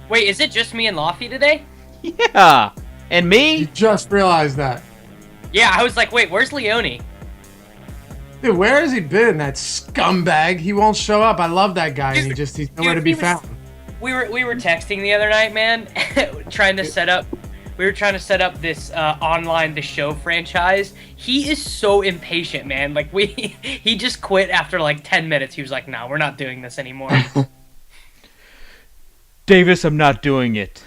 Wait, is it just me and Lofty today? Yeah. And You me? just realized that. Yeah, I was like, wait, where's Leone? Dude, where has he been? That scumbag. He won't show up. I love that guy, and he's nowhere to be found. We were texting the other night, man, trying to set up. We were trying to set up this online The Show franchise. He is so impatient, man. Like he just quit after like 10 minutes. He was like, "No, we're not doing this anymore." Davis, I'm not doing it.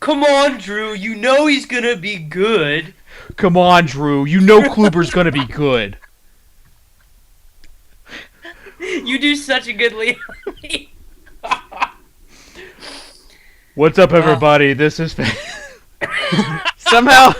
Come on, Drew. You know he's gonna be good. Come on, Drew. You know Kluber's gonna be good. You do such a good Leone. What's up, everybody? This is somehow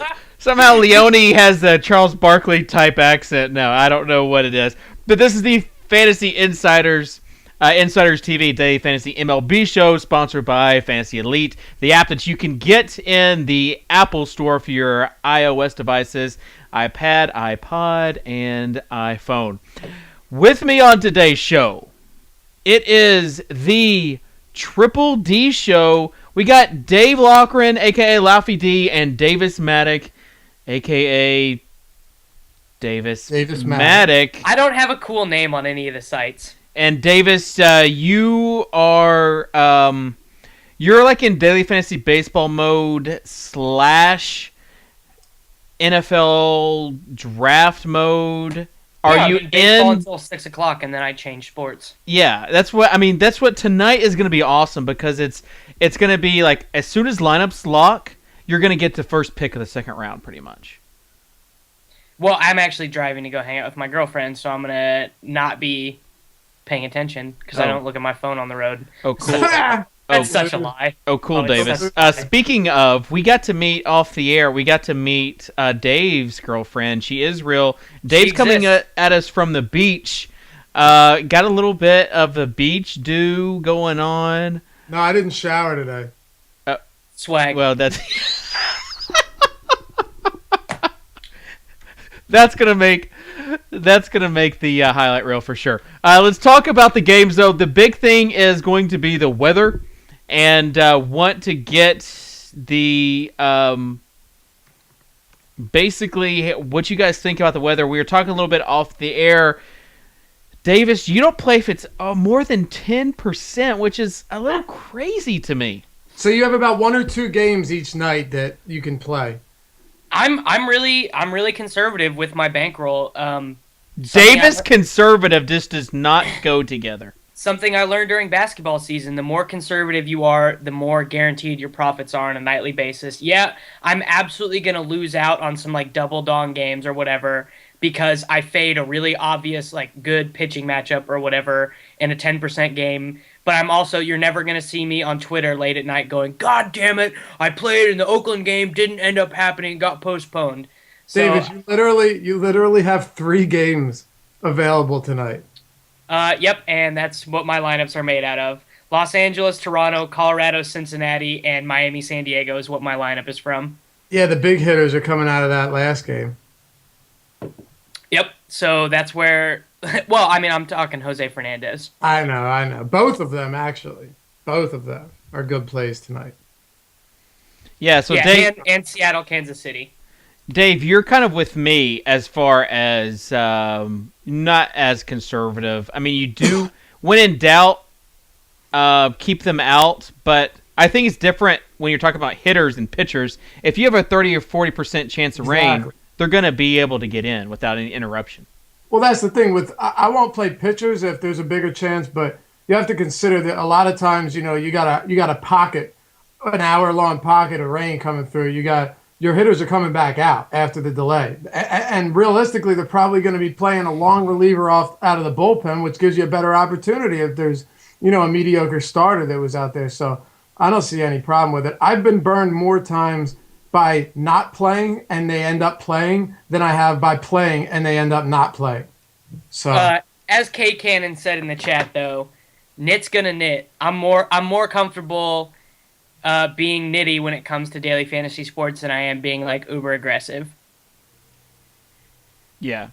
Leone has the Charles Barkley type accent. No, I don't know what it is, but this is the Fantasy Insiders TV Daily Fantasy MLB show, sponsored by FantasyElite, the app that you can get in the Apple Store for your iOS devices, iPad, iPod, and iPhone. With me on today's show, it is the Triple D show. We got Dave Loughran, a.k.a. Laufey D, and Davis Maddock, a.k.a. Davis Maddock. I don't have a cool name on any of the sites. And Davis, you are you're like in daily fantasy baseball mode / NFL draft mode. Are you baseball in until 6 o'clock, and then I change sports? Yeah, that's what tonight is going to be awesome, because it's going to be like as soon as lineups lock, you're going to get the first pick of the second round, pretty much. Well, I'm actually driving to go hang out with my girlfriend, so I'm gonna not be paying attention because I don't look at my phone on the road. Oh, cool. That's such a lie. Oh, cool, Davis. Such Speaking of, we got to meet off the air. We got to meet Dave's girlfriend. She is real. Dave's coming at us from the beach. Got a little bit of the beach dew going on. No, I didn't shower today. Swag. Well, that's that's gonna make the highlight reel for sure. Let's talk about the games, though. The big thing is going to be the weather, and want to get the basically what you guys think about the weather. We were talking a little bit off the air. Davis, you don't play if it's more than 10%, which is a little crazy to me. So you have about 1 or 2 games each night that you can play. I'm really conservative with my bankroll. Davis conservative just does not go together. Something I learned during basketball season: the more conservative you are, the more guaranteed your profits are on a nightly basis. Yeah, I'm absolutely gonna lose out on some like double dong games or whatever because I fade a really obvious like good pitching matchup or whatever in a 10% game. But I'm also, you're never going to see me on Twitter late at night going, "God damn it, I played in the Oakland game, didn't end up happening, got postponed." So, David, you literally have 3 games available tonight. Yep, and that's what my lineups are made out of. Los Angeles, Toronto, Colorado, Cincinnati, and Miami, San Diego is what my lineup is from. Yeah, the big hitters are coming out of that last game. Yep, so that's where... Well, I mean, I'm talking Jose Fernandez. I know. Both of them, actually. Both of them are good plays tonight. Yeah, so yeah, Dave... And Seattle, Kansas City. Dave, you're kind of with me as far as not as conservative. I mean, you do, when in doubt, keep them out, but I think it's different when you're talking about hitters and pitchers. If you have a 30 or 40% chance of rain, they're going to be able to get in without any interruption. Well, that's the thing. I won't play pitchers if there's a bigger chance, but you have to consider that a lot of times, you got a pocket, an hour-long pocket of rain coming through. Your hitters are coming back out after the delay. And realistically, they're probably going to be playing a long reliever out of the bullpen, which gives you a better opportunity if there's, a mediocre starter that was out there. So I don't see any problem with it. I've been burned more times by not playing and they end up playing than I have by playing and they end up not playing. So as K Cannon said in the chat, though, nit's gonna knit. I'm more comfortable being nitty when it comes to daily fantasy sports than I am being like uber aggressive. Yeah.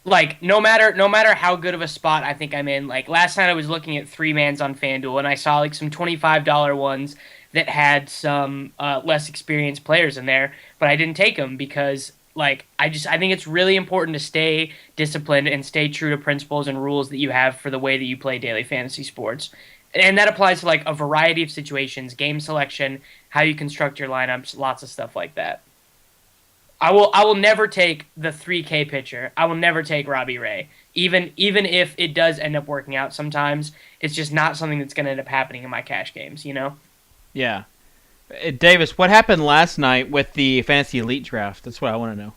like no matter how good of a spot I think I'm in. Like last night I was looking at three mans on FanDuel and I saw like some $25 ones that had some less experienced players in there, but I didn't take them because like I think it's really important to stay disciplined and stay true to principles and rules that you have for the way that you play daily fantasy sports. And that applies to like a variety of situations, game selection, how you construct your lineups, lots of stuff like that. I will never take the 3K pitcher. I will never take Robbie Ray. Even if it does end up working out sometimes, it's just not something that's going to end up happening in my cash games, you know? Yeah. Davis, what happened last night with the Fantasy Elite draft? That's what I want to know.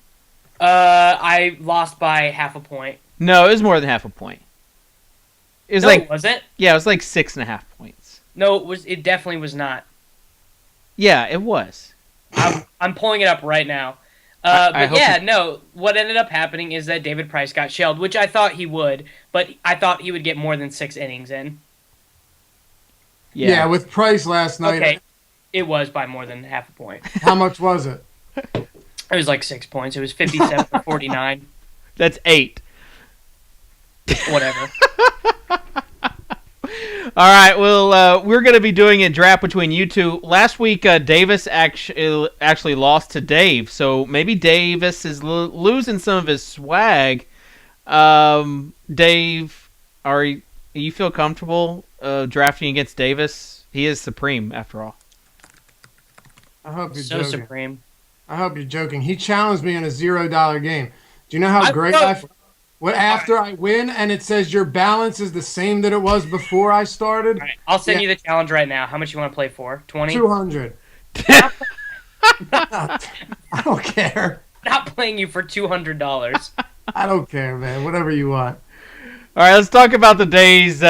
I lost by half a point. No, it was more than half a point. It was No, like was it? Yeah, it was like 6.5 points. No, it was. It definitely was not. Yeah, it was. I'm pulling it up right now. But yeah, no. What ended up happening is that David Price got shelled, which I thought he would, but I thought he would get more than 6 innings in. Yeah, with Price last night. Okay, it was by more than half a point. How much was it? It was like 6 points. It was 57 to 49. That's 8. Whatever. All right, well, we're going to be doing a draft between you two. Last week, Davis actually lost to Dave, so maybe Davis is losing some of his swag. Dave, you feel comfortable drafting against Davis? He is supreme, after all. I hope you're So joking. supreme. I hope you're joking. He challenged me in a $0 game. Do you know how great I feel? What after I win and it says your balance is the same that it was before I started? All right, I'll send you the challenge right now. How much you want to play for? 20? 200. I don't care. Not playing you for $200. I don't care, man. Whatever you want. All right, let's talk about the day's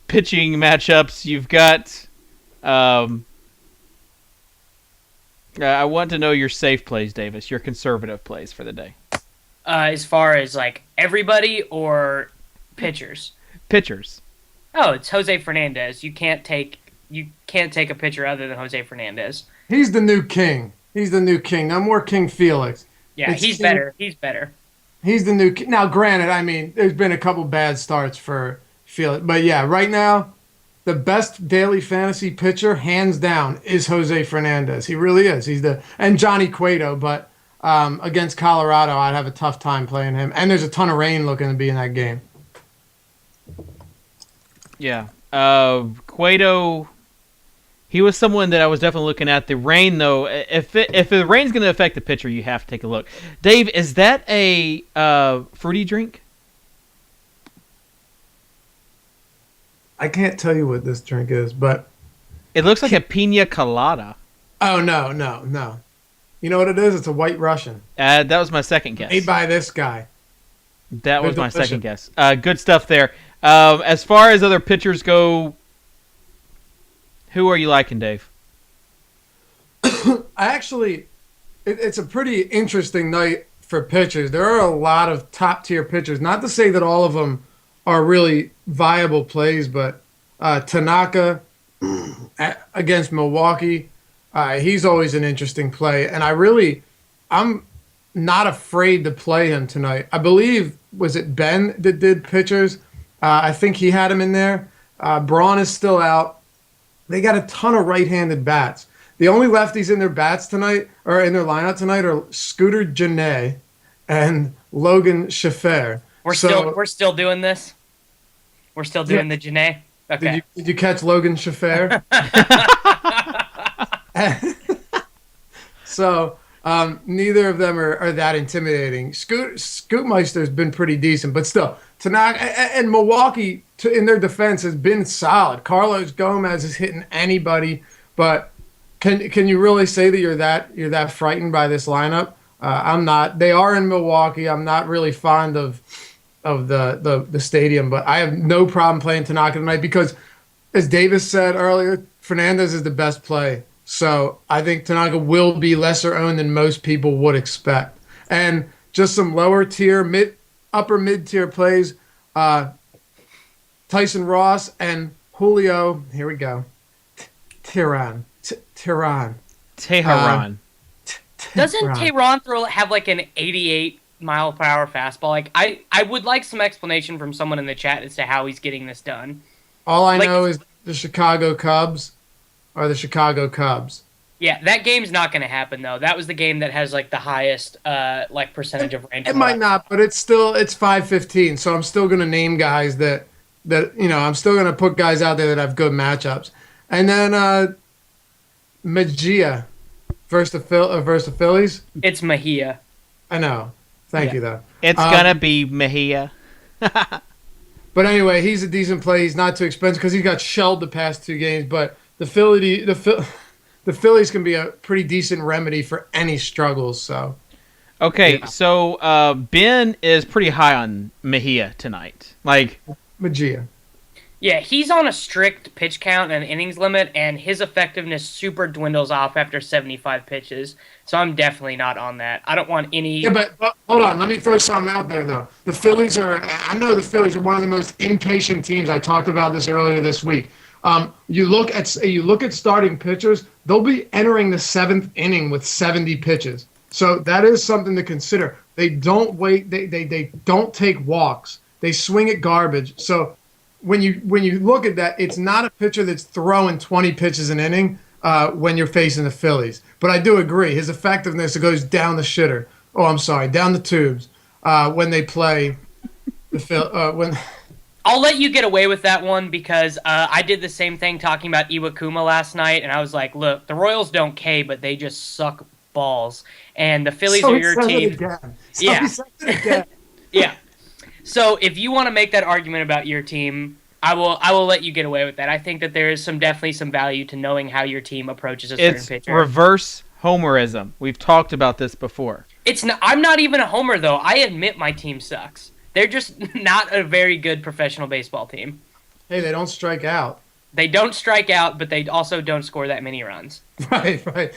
pitching matchups. You've got. I want to know your safe plays, Davis. Your conservative plays for the day. As far as like everybody or pitchers? Pitchers. Oh, it's Jose Fernandez. You can't take a pitcher other than Jose Fernandez. He's the new king. He's the new king. No more King Felix. Yeah, he's better. He's better. He's the new king. Now, granted, I mean, there's been a couple bad starts for Felix. But yeah, right now, the best daily fantasy pitcher, hands down, is Jose Fernandez. He really is. And Johnny Cueto, but against Colorado, I'd have a tough time playing him. And there's a ton of rain looking to be in that game. Yeah. Cueto, he was someone that I was definitely looking at. The rain, though, if the rain's going to affect the pitcher, you have to take a look. Dave, is that a fruity drink? I can't tell you what this drink is, but It looks like a pina colada. oh, no. You know what it is? It's a White Russian. That was my second guess. Made by this guy. That was my delicious. second guess. Good stuff there. As far as other pitchers go, who are you liking, Dave? It's a pretty interesting night for pitchers. There are a lot of top tier pitchers. Not to say that all of them are really viable plays, but Tanaka against Milwaukee, he's always an interesting play. And I'm not afraid to play him tonight. I believe, was it Ben that did pitchers? I think he had him in there. Braun is still out. They got a ton of right-handed bats. The only lefties in their bats tonight, or in their lineup tonight, are Scooter Janae and Logan Schaffer. We're still doing this. We're still doing the Janae. Okay. Did you catch Logan Schaffer? So neither of them are that intimidating. Scootmeister's been pretty decent, but still, Tanaka and Milwaukee, in their defense, has been solid. Carlos Gomez is hitting anybody, but can you really say that you're that frightened by this lineup? I'm not. They are in Milwaukee. I'm not really fond of the stadium, but I have no problem playing Tanaka tonight because, as Davis said earlier, Fernandez is the best play. So I think Tanaka will be lesser owned than most people would expect. And just some lower tier, upper mid tier plays. Tyson Ross and Julio. Here we go. Tehran. Tehran. Doesn't Tehran have like an 88 mile per hour fastball. Like I would like some explanation from someone in the chat as to how he's getting this done. All I Like, know is the Chicago Cubs are the Chicago Cubs. yeah, that game's not going to happen though. That was the game that has like the highest like percentage of range It from what might I. not, but it's 5:15, so I'm still gonna name guys that I'm still gonna put guys out there that have good matchups. And then Mejia versus the Phillies. It's Mejia. I know. Thank Yeah. you though. It's gonna be Mejia. But anyway, he's a decent play. He's not too expensive because he got shelled the past 2 games. But the Phillies can be a pretty decent remedy for any struggles. So Okay, yeah, so Ben is pretty high on Mejia tonight. Like, Mejia. Yeah, he's on a strict pitch count and innings limit, and his effectiveness super dwindles off after 75 pitches. So I'm definitely not on that. I don't want any. Yeah, but hold on. Let me throw something out there, though. The Phillies are, I know the Phillies are one of the most impatient teams. I talked about this earlier this week. You look at starting pitchers, they'll be entering the 7th inning with 70 pitches. So that is something to consider. They don't wait. They don't take walks. They swing at garbage. So when you look at that, it's not a pitcher that's throwing 20 pitches an inning when you're facing the Phillies. But I do agree, his effectiveness, it goes down the shitter. Oh, I'm sorry, down the tubes when they play the when. I'll let you get away with that one because I did the same thing talking about Iwakuma last night, and I was like, look, the Royals don't K, but they just suck balls. And the Phillies So are he your says it team. again. So Yeah. he says it again. Yeah. So if you want to make that argument about your team, I will let you get away with that. I think that there is definitely some value to knowing how your team approaches a certain it's pitcher. reverse homerism. We've talked about this before. I'm not even a homer though. I admit my team sucks. They're just not a very good professional baseball team. Hey, they don't strike out. They don't strike out, but they also don't score that many runs. Right, right.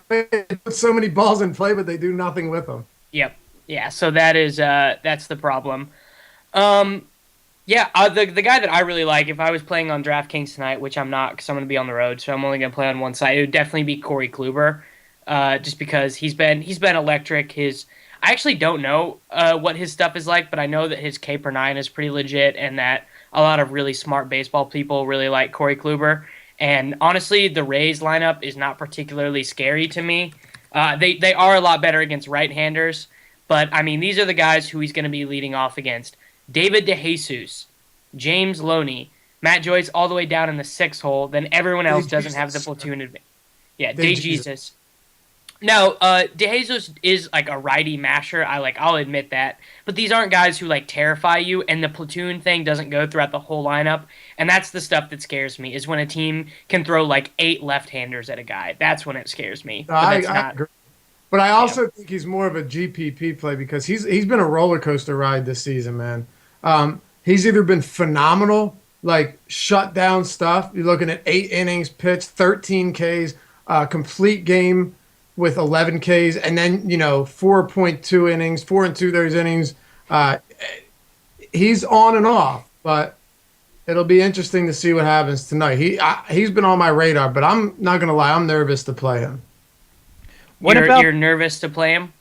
They put so many balls in play, but they do nothing with them. Yep. Yeah, so that's the problem. Yeah, the guy that I really like, if I was playing on DraftKings tonight, which I'm not because I'm going to be on the road, so I'm only going to play on one side, it would definitely be Corey Kluber, just because he's been electric. I actually don't know what his stuff is like, but I know that his K per 9 is pretty legit, and that a lot of really smart baseball people really like Corey Kluber. And honestly, the Rays lineup is not particularly scary to me. They are a lot better against right-handers, but I mean these are the guys who he's going to be leading off against. David DeJesus, James Loney, Matt Joyce all the way down in the 6th hole. Then everyone else doesn't have the platoon advantage. Yeah, DeJesus. Now, DeJesus is like a righty masher. I'll admit that. But these aren't guys who like terrify you, and the platoon thing doesn't go throughout the whole lineup. And that's the stuff that scares me, is when a team can throw like 8 left-handers at a guy. That's when it scares me. But that's I not. agree. But I also think he's more of a GPP play because he's been a roller coaster ride this season, man. He's either been phenomenal, like shut down stuff. You're looking at 8 innings pitched, 13 Ks, complete game with 11 Ks, and then 4.2 innings, 4 and 2/3 innings. He's on and off, but it'll be interesting to see what happens tonight. He's been on my radar, but I'm not gonna lie, I'm nervous to play him. You're nervous to play him?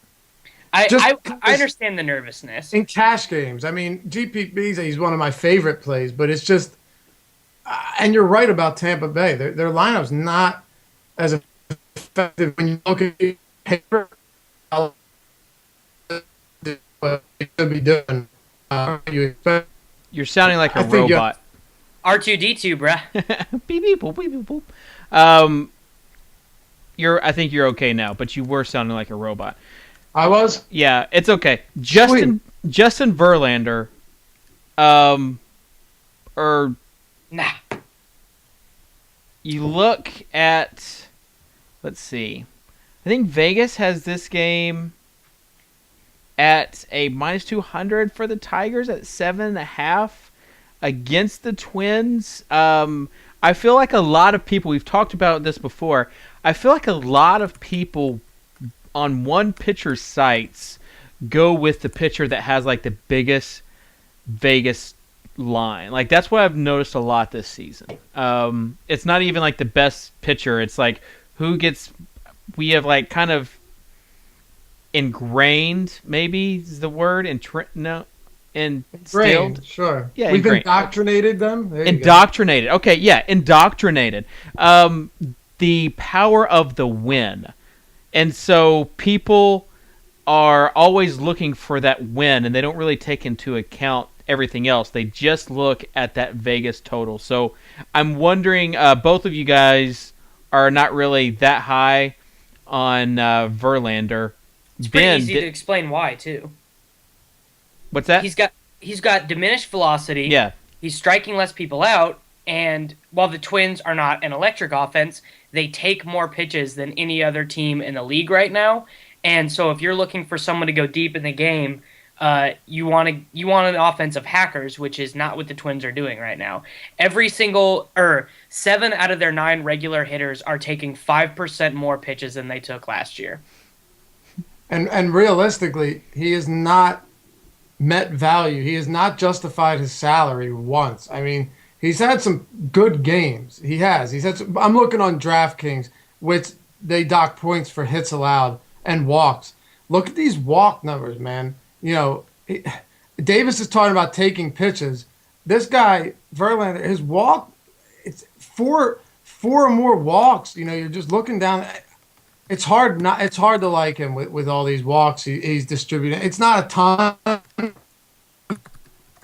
I Just understand the nervousness. in cash games. I mean, GPPs, he's one of my favorite plays, but it's just, and you're right about Tampa Bay. Their lineup's not as effective when you look at paper. What they could be doing. You expect? You're sounding like a I think, robot. R2D2, bruh. Beep beep boop beep beep boop. I think you're okay now, but you were sounding like a robot. I was. Yeah, it's okay. Justin Verlander, or Nah. you look at, let's see, I think Vegas has this game at a -200 for the Tigers at 7.5 against the Twins. I feel like a lot of people, we've talked about this before, I feel like a lot of people on one pitcher's sites go with the pitcher that has like the biggest Vegas line. Like that's what I've noticed a lot this season. It's not even like the best pitcher. It's like we have like kind of ingrained, maybe is the word, no, Brain, instilled. sure. Yeah, We've ingrained. indoctrinated them. There you go. Indoctrinated. Okay, yeah, indoctrinated. The power of the win. And so people are always looking for that win, and they don't really take into account everything else. They just look at that Vegas total. So I'm wondering, both of you guys are not really that high on Verlander. It's pretty Ben, easy to explain why too. what's that? He's got diminished velocity. Yeah, He's striking less people out, and while the Twins are not an electric offense, they take more pitches than any other team in the league right now. And so, if you're looking for someone to go deep in the game, you want an offense of hackers, which is not what the Twins are doing right now. Every single 7 out of their 9 regular hitters are taking 5% more pitches than they took last year. And realistically, he has not met value. He has not justified his salary once. I mean, he's had some good games. He has. He's had. I'm looking on DraftKings, which they dock points for hits allowed and walks. Look at these walk numbers, man. Davis is talking about taking pitches. This guy Verlander, his walk, it's four or more walks. You're just looking down. It's hard to like him with all these walks he's distributing. It's not a ton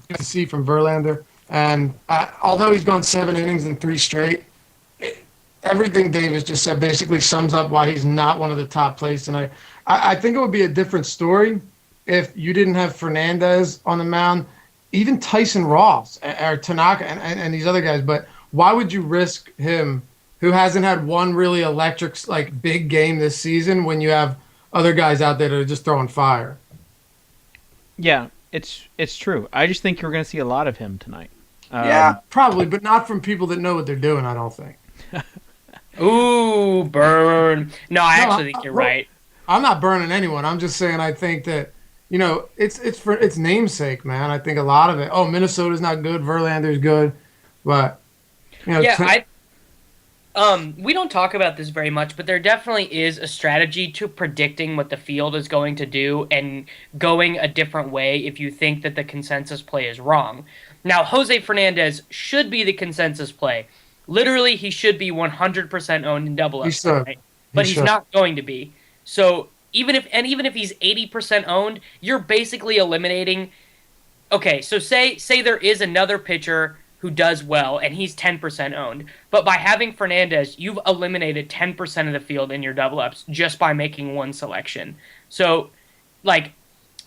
to see from Verlander, and although he's gone 7 innings in 3 straight, everything Davis just said basically sums up why he's not one of the top plays tonight. I think it would be a different story if you didn't have Fernandez on the mound, even Tyson Ross or Tanaka and these other guys. But why would you risk him, who hasn't had one really electric, like, big game this season, when you have other guys out there that are just throwing fire? yeah, it's true. I just think you're going to see a lot of him tonight. Yeah, probably, but not from people that know what they're doing, I don't think. Ooh, burn. No, I actually think you're right. I'm not burning anyone. I'm just saying I think that, it's for its namesake, man. I think a lot of it. Oh, Minnesota's not good. Verlander's good, but Yeah, we don't talk about this very much, but there definitely is a strategy to predicting what the field is going to do and going a different way if you think that the consensus play is wrong. Now, Jose Fernandez should be the consensus play. Literally, he should be 100% owned in double ups, right? But he's not going to be. So even if he's 80% owned, you're basically eliminating. Okay, so say there is another pitcher who does well and he's 10% owned, but by having Fernandez, you've eliminated 10% of the field in your double ups just by making one selection. So, like,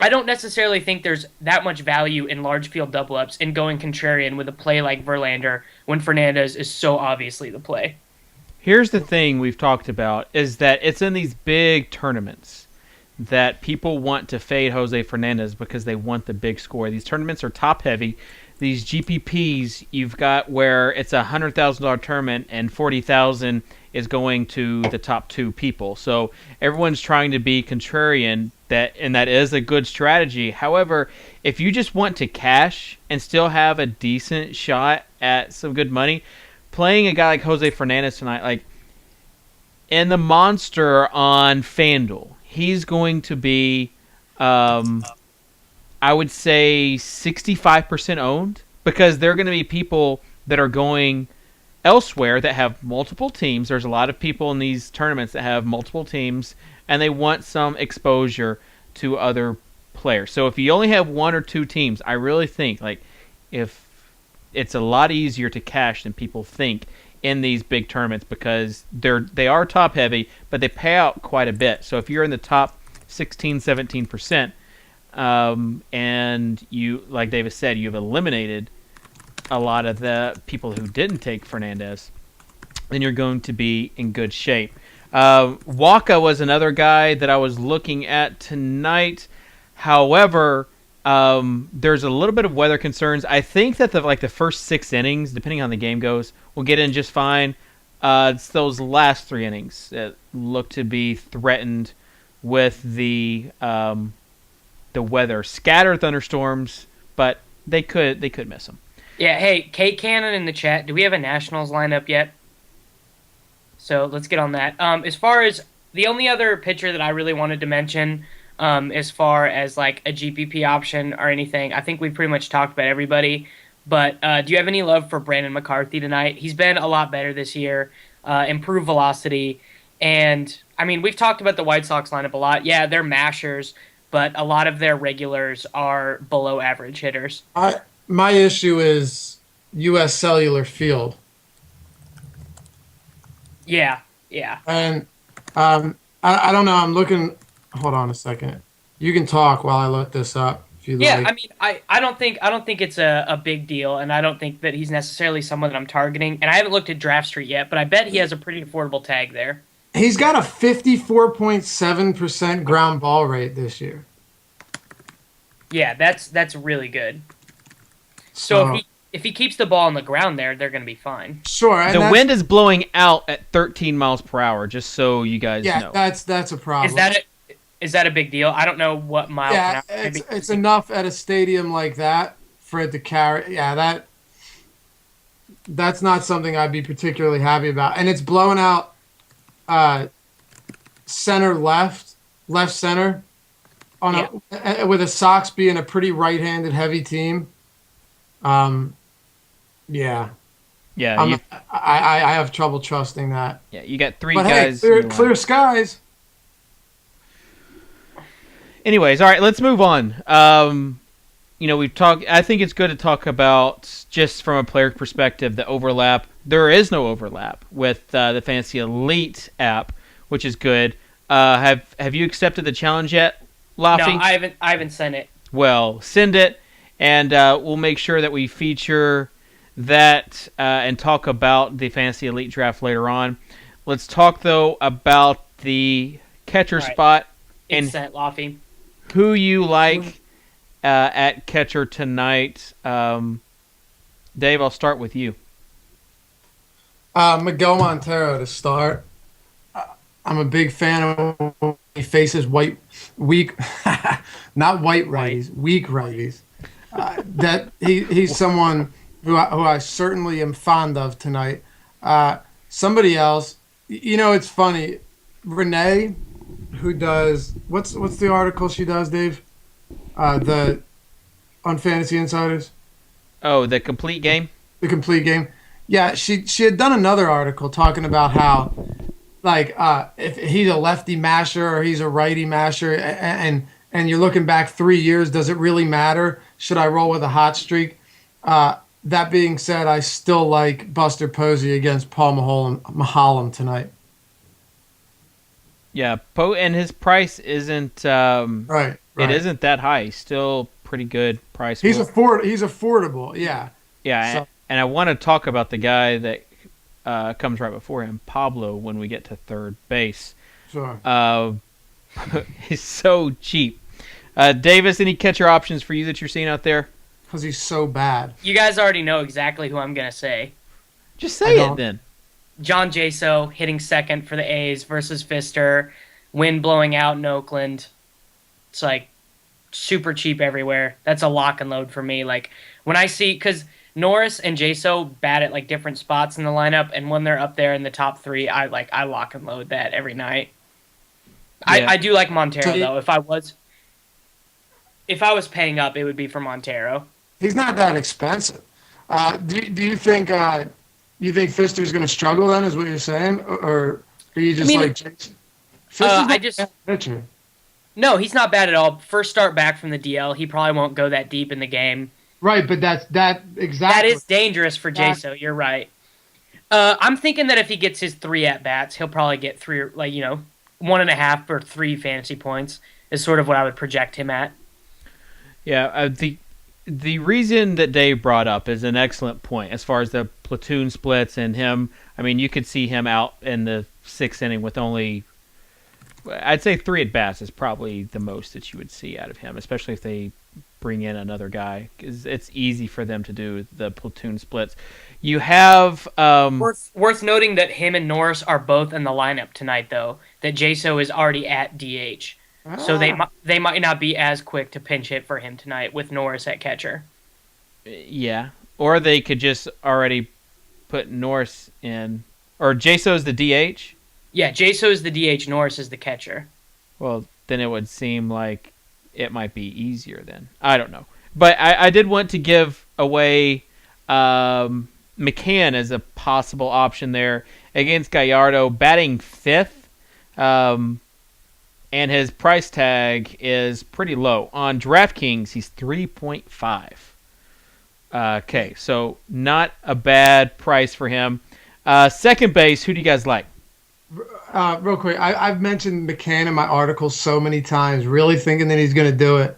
I don't necessarily think there's that much value in large field double ups in going contrarian with a play like Verlander when Fernandez is so obviously the play. Here's the thing we've talked about is that it's in these big tournaments that people want to fade Jose Fernandez because they want the big score. These tournaments are top heavy. These GPPs you've got where it's $100,000 tournament and 40,000 is going to the top 2 people. So everyone's trying to be contrarian, and that is a good strategy. However, if you just want to cash and still have a decent shot at some good money, playing a guy like Jose Fernandez tonight, like in the Monster on FanDuel, he's going to be, I would say, 65% owned, because there are going to be people that are going elsewhere that have multiple teams. There's a lot of people in these tournaments that have multiple teams, and they want some exposure to other players. So if you only have 1 or 2 teams, I really think, like, if it's a lot easier to cash than people think in these big tournaments, because they are top heavy, but they pay out quite a bit. So if you're in the top 16, 17%, and you, like Davis said, you've eliminated a lot of the people who didn't take Fernandez, then you're going to be in good shape. Waka was another guy that I was looking at tonight. However, there's a little bit of weather concerns. I think that the first 6 innings, depending on how the game goes, will get in just fine. It's those last 3 innings that look to be threatened with the weather. Scattered thunderstorms, but they could miss them. Yeah, hey, Kate Cannon in the chat, do we have a Nationals lineup yet? So let's get on that. As far as the only other pitcher that I really wanted to mention, as far as like a GPP option or anything. I think we've pretty much talked about everybody. But do you have any love for Brandon McCarthy tonight? He's been a lot better this year, improved velocity, and I mean we've talked about the White Sox lineup a lot. Yeah, they're mashers, but a lot of their regulars are below average hitters. My issue is U.S. Cellular Field, Yeah, yeah. and I don't know. I'm looking. Hold on a second. You can talk while I look this up if you Yeah, like. I mean, I don't think it's a big deal, and I don't think that he's necessarily someone that I'm targeting. And I haven't looked at Draft Street yet, but I bet he has a pretty affordable tag there. He's got a 54.7% ground ball rate this year. Yeah, that's really good. So So if he keeps the ball on the ground there, they're going to be fine. sure, and The that's, wind is blowing out at 13 miles per hour, just so you guys yeah, know. that's a problem. Is that a big deal? I don't know what mile Yeah, per hour. it's enough at a stadium like that for it to carry. Yeah, that's not something I'd be particularly happy about. And it's blowing out uh, center left center on with the Sox being a pretty right-handed heavy team. Yeah, Yeah, I have trouble trusting that. you got three But guys. hey, in your clear lineup. skies. Anyways, all right, let's move on. We've talked. I think it's good to talk about just from a player perspective the overlap. There is no overlap with the Fantasy Elite app, which is good. Have you accepted the challenge yet, No, Laffy? I haven't sent it. Well, send it, and we'll make sure that we feature that and talk about the Fantasy Elite draft later on. Let's talk though about the catcher All right. spot It's and sent, Laffy. who you like at catcher tonight. Dave, I'll start with you. Miguel Montero to start. I'm a big fan of when he faces weak, not white righties, weak righties. That he's someone who I certainly am fond of tonight. Somebody else, it's funny. Renee, who does what's the article she does, Dave? The on Fantasy Insiders, Oh, the complete game? the complete game. Yeah, she had done another article talking about how like if he's a lefty masher or he's a righty masher, and you're looking back 3 years, does it really matter? Should I roll with a hot streak? That being said, I still like Buster Posey against Paul Maholm tonight. Yeah, and his price isn't. Right. It isn't that high. Still pretty good price. He's affordable. Yeah. Yeah, So- and I want to talk about the guy that comes right before him, Pablo, when we get to third base. Sure. He's so cheap. Davis, any catcher options for you that you're seeing out there? Because he's so bad. You guys already know exactly who I'm going to say. Just say I it don't. then. John Jaso hitting second for the A's versus Fister. Wind blowing out in Oakland. It's like super cheap everywhere. That's a lock and load for me. Like when I see, because Norris and Jaso bat at like different spots in the lineup, and when they're up there in the top three, I lock and load that every night. Yeah. I do like Montero So- though. If I was paying up, it would be for Montero. He's not that expensive. Do you think Fister's going to struggle then? Is what you're saying, or are you just I mean, like Fister's I not just a bad pitcher? no, he's not bad at all. First start back from the DL, he probably won't go that deep in the game. Right, but that That exactly. is dangerous for Jaso. You're right. I'm thinking that if he gets his 3 at bats, he'll probably get 1.5 or 3 fantasy points is sort of what I would project him at. Yeah, the reason that Dave brought up is an excellent point as far as the platoon splits and him. I mean, you could see him out in the 6th inning with only, I'd say 3 at bats is probably the most that you would see out of him, especially if they bring in another guy, because it's easy for them to do the platoon splits. You have Worth noting that him and Norris are both in the lineup tonight, though. That Jaso is already at DH, so they might not be as quick to pinch hit for him tonight with Norris at catcher. yeah, or they could just already put Norris in, or Jaso's the DH. Yeah, Jaso is the DH, Norris is the catcher. Well, then it would seem like it might be easier then. I don't know. But I did want to give away McCann as a possible option there against Gallardo, batting fifth. And his price tag is pretty low. On DraftKings, he's 3.5. Okay, so not a bad price for him. Second base, who do you guys like? Real quick, I've mentioned McCann in my article so many times, really thinking that he's going to do it.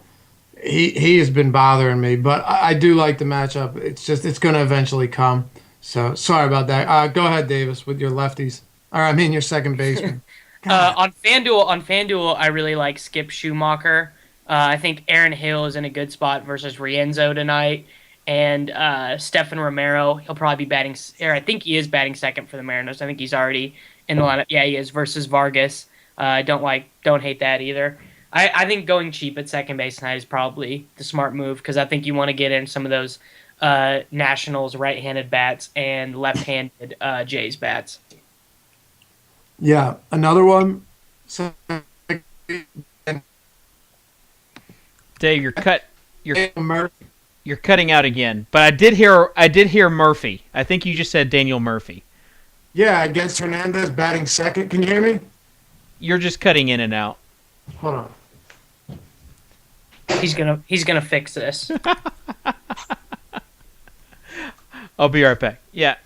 He has been bothering me, but I do like the matchup. It's going to eventually come. So sorry about that. Go ahead, Davis, with your lefties. Or I mean your second baseman. On FanDuel, I really like Skip Schumacher. I think Aaron Hill is in a good spot versus Rienzo tonight. And Stefan Romero, he'll probably be batting, or I think he is batting second for the Mariners. I think he's already in the lineup. Yeah, he is, versus Vargas. Don't hate that either. I think going cheap at second base tonight is probably the smart move, because I think you want to get in some of those Nationals right-handed bats and left-handed Jays bats. Yeah, another one. So, Dave, Murphy. you're cutting out again. But I did hear Murphy. I think you just said Daniel Murphy. Yeah, against Hernandez, batting second. Can you hear me? You're just cutting in and out. Hold on. He's gonna fix this. I'll be right back. Yeah.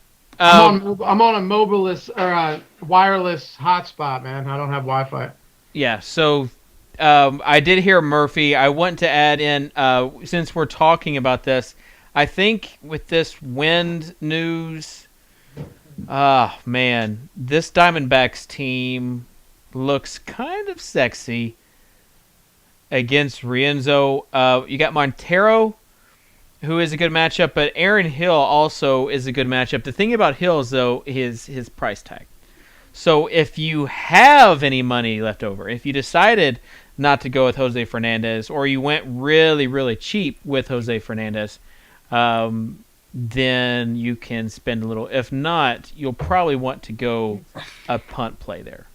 I'm on a mobileless or a wireless hotspot, man. I don't have Wi-Fi. Yeah, so I did hear Murphy. I want to add in, since we're talking about this, I think with this wind news, man, this Diamondbacks team looks kind of sexy against Rienzo. You got Montero, who is a good matchup, but Aaron Hill also is a good matchup. The thing about Hill is, though, his price tag. So if you have any money left over, if you decided not to go with Jose Fernandez, or you went really, really cheap with Jose Fernandez, then you can spend a little. If not, you'll probably want to go a punt play there.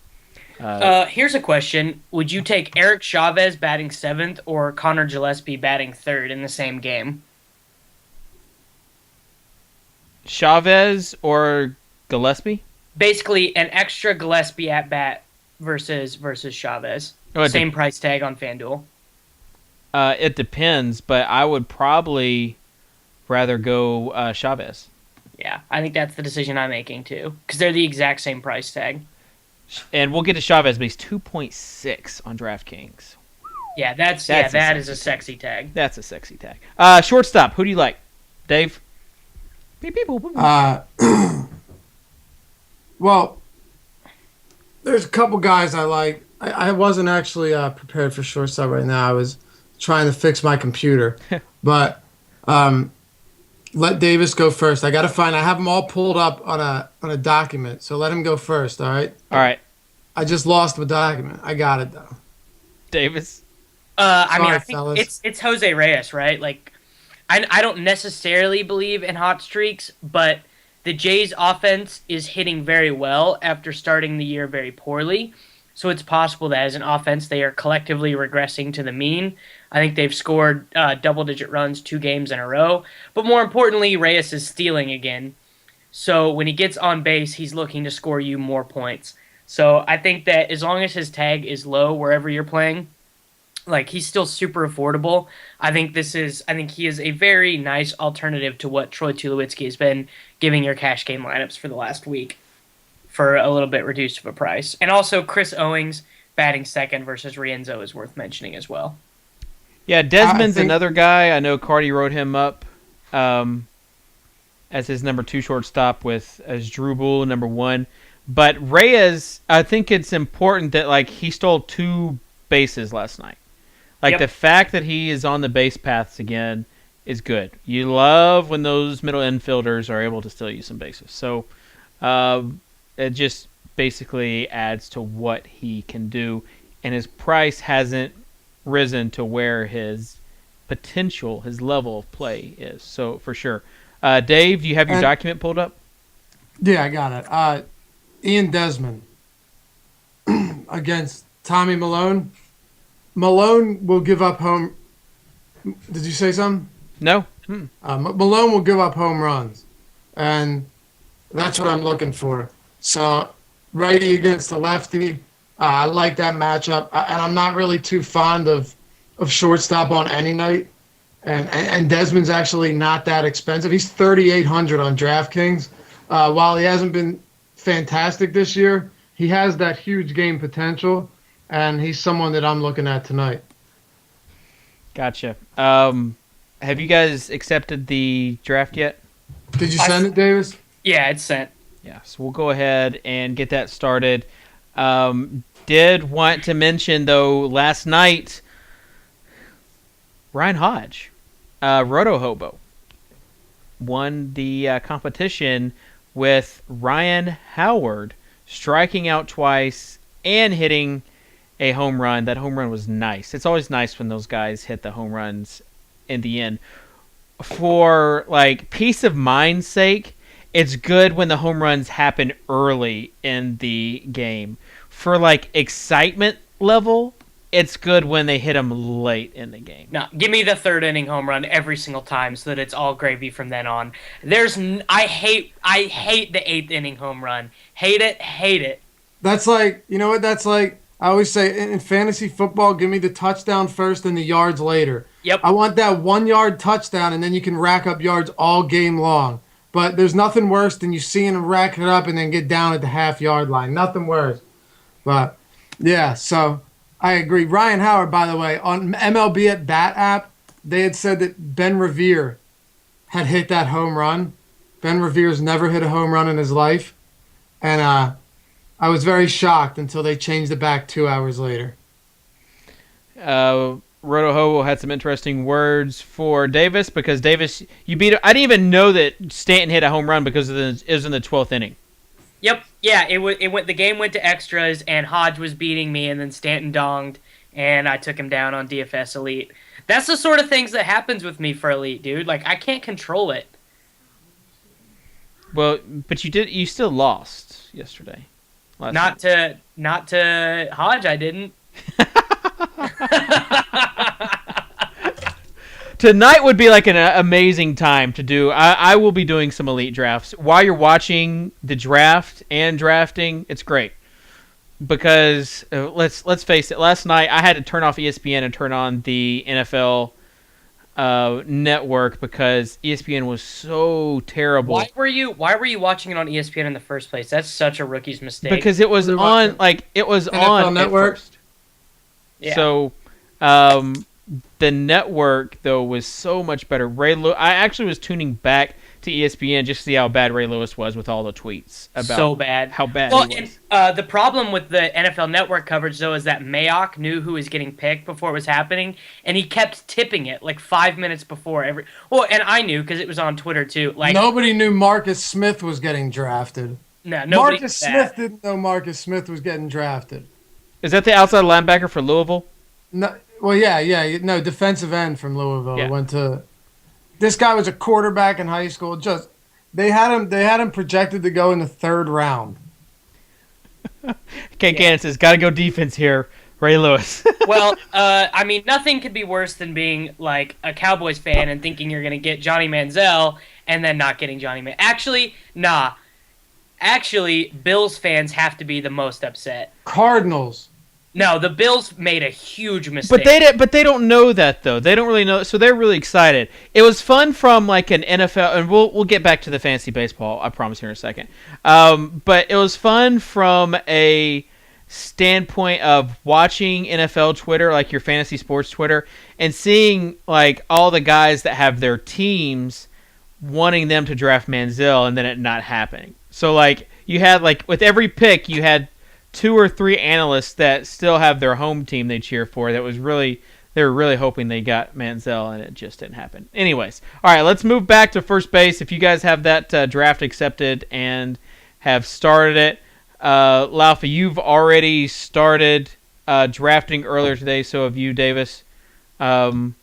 Here's a question. Would you take Eric Chavez batting seventh or Connor Gillespie batting third in the same game? Chavez or Gillespie? Basically, an extra Gillespie at bat versus Chavez. Same price tag on FanDuel. It depends, but I would probably rather go Chavez. Yeah, I think that's the decision I'm making too, because they're the exact same price tag. And we'll get to Chavez, but he's 2.6 on DraftKings. Yeah, that is a sexy tag. That's a sexy tag. Shortstop, who do you like? Dave? Well, there's a couple guys I like. I wasn't actually prepared for shortstop right now. I was trying to fix my computer. But let Davis go first. I have them all pulled up on a document. So let him go first, all right? All right. I just lost the document. I got it, though. Davis? I think it's Jose Reyes, right? Like, I don't necessarily believe in hot streaks, but the Jays' offense is hitting very well after starting the year very poorly. So it's possible that as an offense, they are collectively regressing to the mean. I think they've scored double-digit runs 2 games in a row. But more importantly, Reyes is stealing again. So when he gets on base, he's looking to score you more points. So I think that as long as his tag is low wherever you're playing, like, he's still super affordable. I think he is a very nice alternative to what Troy Tulowitzki has been giving your cash game lineups for the last week for a little bit reduced of a price. And also Chris Owings batting second versus Rienzo is worth mentioning as well. Yeah, Desmond's another guy. I know Cardi wrote him up as his number 2 shortstop as Drew Bull, number 1. But Reyes, I think it's important that, like, he stole 2 bases last night. Like, The fact that he is on the base paths again is good. You love when those middle infielders are able to steal you some bases. So it just basically adds to what he can do. And his price hasn't risen to where his potential, his level of play is. So, for sure. Dave, do you have your document pulled up? Yeah, I got it. Ian Desmond against Tommy Malone. Malone will give up home. Did you say something? No. Malone will give up home runs, and that's what I'm looking for. So, righty against the lefty, I like that matchup, and I'm not really too fond of shortstop on any night. And Desmond's actually not that expensive. He's 3,800 on DraftKings. While he hasn't been fantastic this year, he has that huge game potential, and he's someone that I'm looking at tonight. Gotcha. Have you guys accepted the draft yet? Did you send it, Davis? Yeah, it's sent. Yeah, so we'll go ahead and get that started. Did want to mention, though, last night, Ryan Hodge, Roto Hobo, won the competition with Ryan Howard striking out twice and hitting a home run. That home run was nice. It's always nice when those guys hit the home runs in the end. For like peace of mind's sake, it's good when the home runs happen early in the game. For like excitement level, it's good when they hit them late in the game. No, give me the third inning home run every single time so that it's all gravy from then on. I hate the eighth inning home run. Hate it. That's like, you know what that's like? I always say in fantasy football, give me the touchdown first and the yards later. Yep. I want that 1 yard touchdown, and then you can rack up yards all game long. But there's nothing worse than you seeing them rack it up and then get down at the half-yard line. Nothing worse. But, yeah, so I agree. Ryan Howard, by the way, on MLB at Bat app, they had said that Ben Revere had hit that home run. Ben Revere's never hit a home run in his life. And I was very shocked until they changed it back 2 hours later. Roto Hobo had some interesting words for Davis because Davis, you beat. I didn't even know that Stanton hit a home run because it was in the 12th inning. Yep. Yeah. It went. The game went to extras, and Hodge was beating me, and then Stanton donged, and I took him down on DFS Elite. That's the sort of things that happens with me for Elite, dude. Like I can't control it. Well, but you still lost yesterday. Not to Hodge, I didn't. Tonight would be like an amazing time to do. I will be doing some elite drafts while you're watching the draft and drafting. It's great because let's face it. Last night I had to turn off ESPN and turn on the NFL network because ESPN was so terrible. Why were you watching it on ESPN in the first place? That's such a rookie's mistake. Because it was on NFL on Network. at first. Yeah. So, the network though was so much better. I actually was tuning back to ESPN just to see how bad Ray Lewis was with all the tweets about so bad. how bad he was. And, the problem with the NFL Network coverage though is that Mayock knew who was getting picked before it was happening, and he kept tipping it like 5 minutes before every. Well, and I knew because it was on Twitter too. Like Nobody knew Marcus Smith was getting drafted. no, nobody. Marcus Smith didn't know Marcus Smith was getting drafted. Is that the outside linebacker for Louisville? No, well, yeah, no, defensive end from Louisville Yeah. went to. This guy was a quarterback in high school. Just they had him projected to go in the third round. Kate Gannon says, "Got to go defense here, Ray Lewis." Well, I mean, nothing could be worse than being like a Cowboys fan and thinking you're gonna get Johnny Manziel and then not getting Johnny Manziel. Actually, nah. Actually, Bills fans have to be the most upset. Cardinals. No, the Bills made a huge mistake. But they don't know that though. They don't really know, so they're really excited. It was fun from like an NFL, and we'll get back to the fantasy baseball. I promise here in a second. But it was fun from a standpoint of watching NFL Twitter, like your fantasy sports Twitter, and seeing like all the guys that have their teams wanting them to draft Manziel, and then it not happening. So like you had like with every pick, you had 2 or 3 analysts that still have their home team they cheer for. They were really hoping they got Manziel, and it just didn't happen. Anyways, all right, let's move back to first base. If you guys have that draft accepted and have started it, Laufa, you've already started drafting earlier today. So have you, Davis. And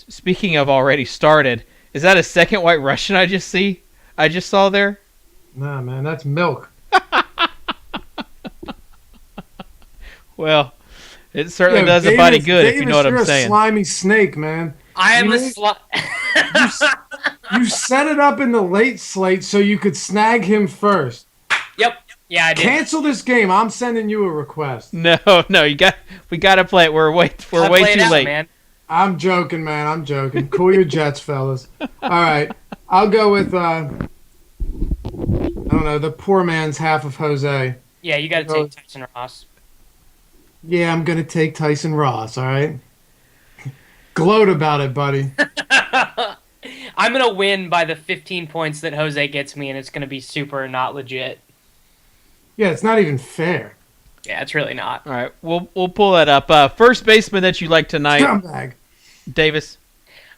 speaking of already started, is that a second White Russian I just saw there? Nah, man, that's milk. Well, It certainly Yo, does a body good, if you know what you're I'm a saying. slimy snake, man. I am You, you you set it up in the late slate so you could snag him first. Yep. Yeah, I did. Cancel this game. I'm sending you a request. No, we got to play it. We're way Play it too out, late. man. I'm joking, man. I'm joking. Cool your jets, fellas. All right. I'll go with, I don't know, the poor man's half of Jose. Yeah, you got to take Tyson Ross. Yeah, I'm going to take Tyson Ross, all right? Gloat about it, buddy. I'm going to win by the 15 points that Jose gets me, and it's going to be super not legit. Yeah, it's not even fair. Yeah, it's really not. All right, we'll pull that up. First baseman that you like tonight, Scumbag. Davis.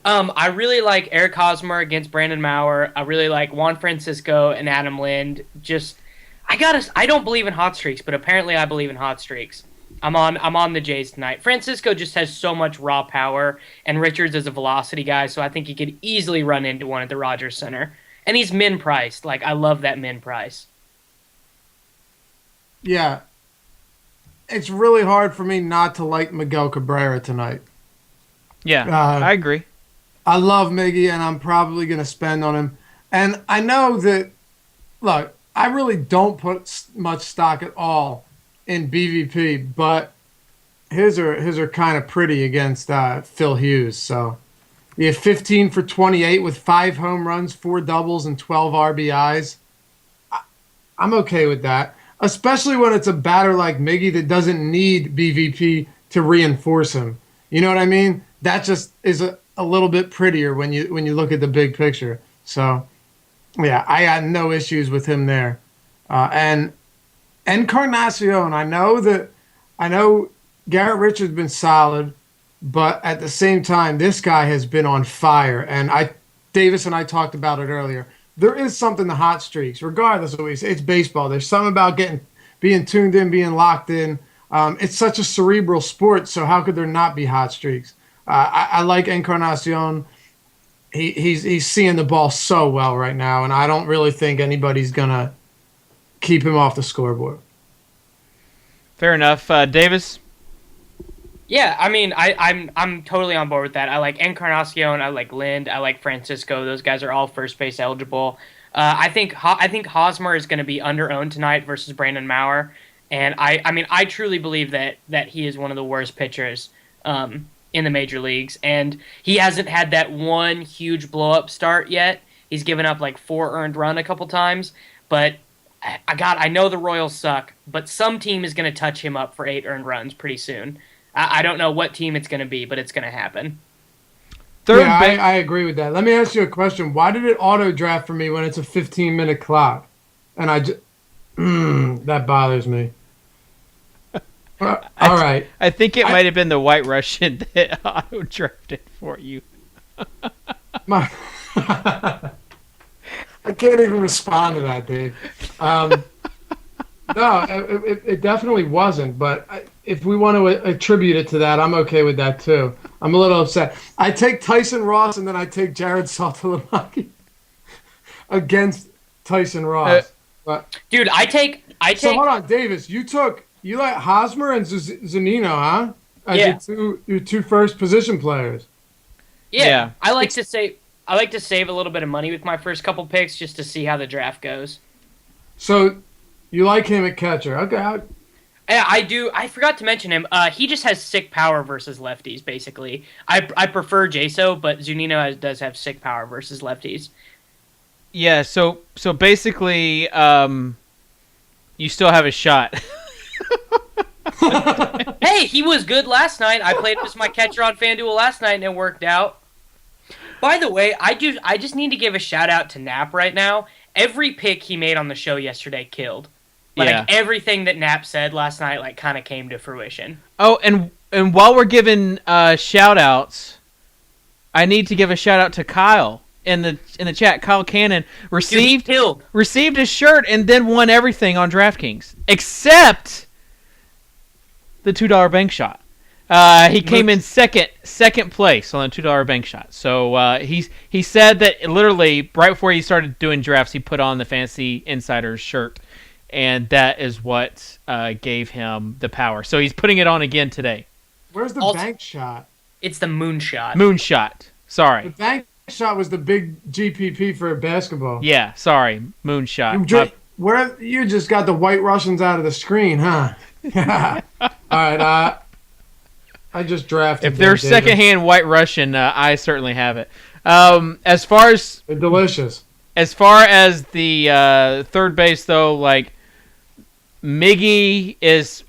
I really like Eric Hosmer against Brandon Maurer. I really like Juan Francisco and Adam Lind. I don't believe in hot streaks, but apparently I believe in hot streaks. I'm on the Jays tonight. Francisco just has so much raw power, and Richards is a velocity guy, so I think he could easily run into one at the Rogers Center. And he's min priced. Like, I love that min price. Yeah. It's really hard for me not to like Miguel Cabrera tonight. Yeah, I agree. I love Miggy, and I'm probably going to spend on him. And I know that, look, I really don't put much stock at all in BVP, but his are kind of pretty against Phil Hughes. So, yeah, 15 for 28 with 5 home runs, 4 doubles, and 12 RBIs. I'm okay with that, especially when it's a batter like Miggy that doesn't need BVP to reinforce him. You know what I mean? That just is a little bit prettier when you look at the big picture. So, yeah, I got no issues with him there. And Encarnacion, I know Garrett Richards has been solid, but at the same time, this guy has been on fire. And Davis and I talked about it earlier. There is something to hot streaks, regardless of what you say. It's baseball. There's something about being tuned in, being locked in. It's such a cerebral sport, so how could there not be hot streaks? I like Encarnacion. He's seeing the ball so well right now, and I don't really think anybody's gonna keep him off the scoreboard. Fair enough, Davis. Yeah, I mean, I'm totally on board with that. I like Encarnacion, I like Lind, I like Francisco. Those guys are all first base eligible. I think Hosmer is going to be under-owned tonight versus Brandon Maurer, and I truly believe that he is one of the worst pitchers in the major leagues, and he hasn't had that one huge blow-up start yet. He's given up like 4 earned run a couple times, but I know the Royals suck, but some team is going to touch him up for 8 earned runs pretty soon. I don't know what team it's going to be, but it's going to happen. I agree with that. Let me ask you a question. Why did it auto-draft for me when it's a 15-minute clock? And that bothers me. All right. I think it might have been the White Russian that auto-drafted for you. I can't even respond to that, Dave. No, it definitely wasn't. But if we want to attribute it to that, I'm okay with that too. I'm a little upset. I take Tyson Ross and then I take Jared Saltalamacchi against Tyson Ross. Dude, I take. So hold on, Davis. You like Hosmer and Zunino, huh? As your two first position players. Yeah. I like to save a little bit of money with my first couple picks just to see how the draft goes. So you like him at catcher. Okay. Yeah, I do. I forgot to mention him. He just has sick power versus lefties, basically. I prefer Jaso, but Zunino does have sick power versus lefties. Yeah, so basically, you still have a shot. Hey, he was good last night. I played as my catcher on FanDuel last night, and it worked out. By the way, I just need to give a shout out to Knapp right now. Every pick he made on the show yesterday killed. Everything that Knapp said last night kind of came to fruition. Oh, and while we're giving shout outs, I need to give a shout out to Kyle in the chat. Kyle Cannon received a shirt and then won everything on DraftKings except the $2 bank shot. He came in second place on the $2 bank shot. So he said that literally right before he started doing drafts, he put on the Fantasy Insiders shirt and that is what gave him the power. So he's putting it on again today. Where's the Also, bank shot? it's the moonshot. Moonshot. The Sorry. bank shot was the big GPP for basketball. Yeah, sorry. Moonshot. Where you just got the White Russians out of the screen, huh? All right. I just drafted. If there's David. secondhand White Russian, I certainly have it. As They're delicious. The third base, though, like Miggy is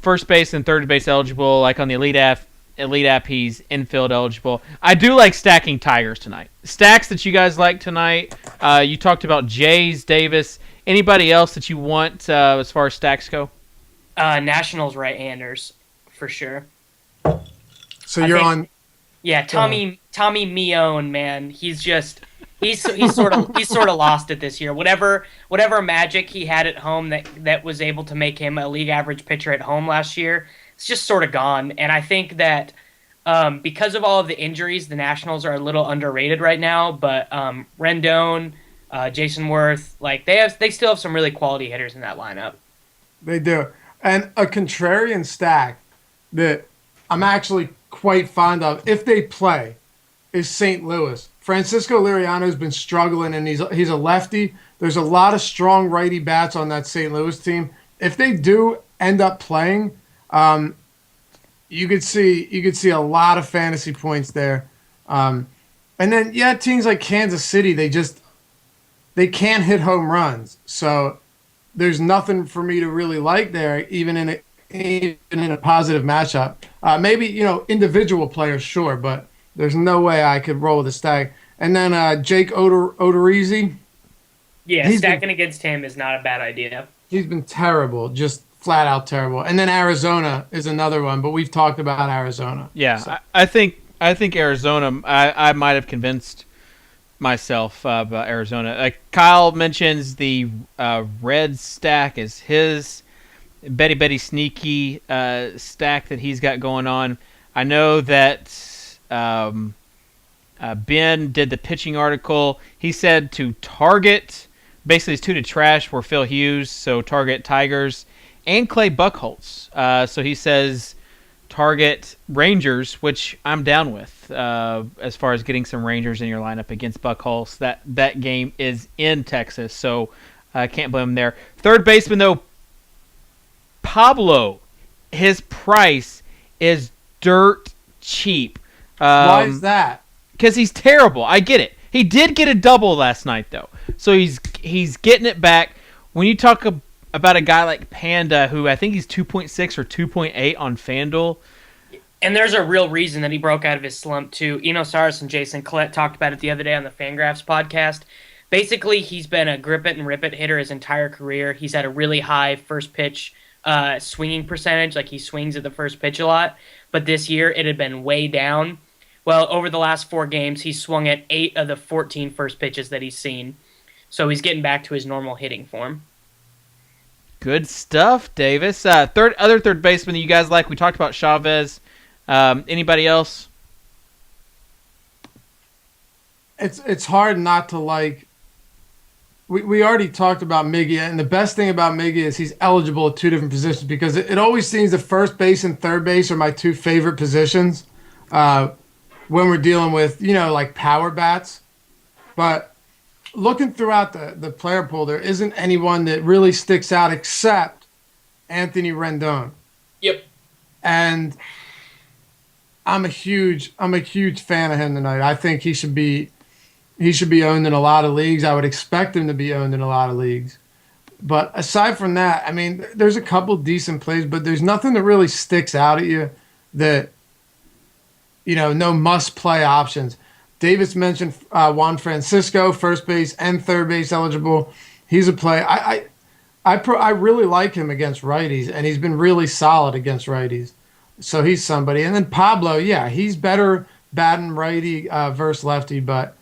first base and third base eligible. Like on the Elite app, he's infield eligible. I do like stacking Tigers tonight. Stacks that you guys like tonight. You talked about Jays, Davis. Anybody else that you want as far as stacks go? Nationals right-handers for sure. So you're on. Yeah, Tommy Mione, man, he's sort of lost it this year. Whatever magic he had at home that was able to make him a league average pitcher at home last year, it's just sort of gone. And I think that because of all of the injuries, the Nationals are a little underrated right now. But Rendon, Jason Worth, like they still have some really quality hitters in that lineup. They do, and a contrarian stack that I'm actually quite fond of if they play is St. Louis. Francisco Liriano's been struggling, and he's a lefty. There's a lot of strong righty bats on that St. Louis team. If they do end up playing, you could see a lot of fantasy points there. And then teams like Kansas City, they can't hit home runs. So there's nothing for me to really like there, even in a positive matchup. Maybe individual players, sure, but there's no way I could roll with a stack. And then Jake Odorizzi. Yeah, stacking against him is not a bad idea. He's been terrible, just flat out terrible. And then Arizona is another one, but we've talked about Arizona. Yeah, so. I think Arizona. I might have convinced myself about Arizona. Kyle mentions the red stack is his Betty sneaky stack that he's got going on. I know that Ben did the pitching article. He said to target, basically his two to trash were Phil Hughes, so target Tigers, and Clay Buchholz. So he says target Rangers, which I'm down with as far as getting some Rangers in your lineup against Buchholz. That game is in Texas, so I can't blame him there. Third baseman, though, Pablo, his price is dirt cheap. Why is that? Because he's terrible. I get it. He did get a double last night, though, so he's getting it back. When you talk about a guy like Panda, who I think he's 2.6 or 2.8 on FanDuel, and there's a real reason that he broke out of his slump too. Eno Saris and Jason Collette talked about it the other day on the Fangraphs podcast. Basically, he's been a grip it and rip it hitter his entire career. He's had a really high first pitch swinging percentage, like he swings at the first pitch a lot. But this year, it had been way down. Well, over the last 4 games, he's swung at 8 of the 14 first pitches that he's seen. So he's getting back to his normal hitting form. Good stuff, Davis. Other third baseman that you guys like, we talked about Chavez. Anybody else? It's hard not to like. We already talked about Miggy, and the best thing about Miggy is he's eligible at 2 different positions, because it always seems the first base and third base are my 2 favorite positions when we're dealing with, like power bats. But looking throughout the player pool, there isn't anyone that really sticks out except Anthony Rendon. Yep. And I'm a huge fan of him tonight. I think he should be owned in a lot of leagues. I would expect him to be owned in a lot of leagues. But aside from that, I mean, there's a couple decent plays, but there's nothing that really sticks out at you that, no must-play options. Davis mentioned Juan Francisco, first base and third base eligible. He's a play. I really like him against righties, and he's been really solid against righties. So he's somebody. And then Pablo, yeah, he's better batting righty versus lefty, but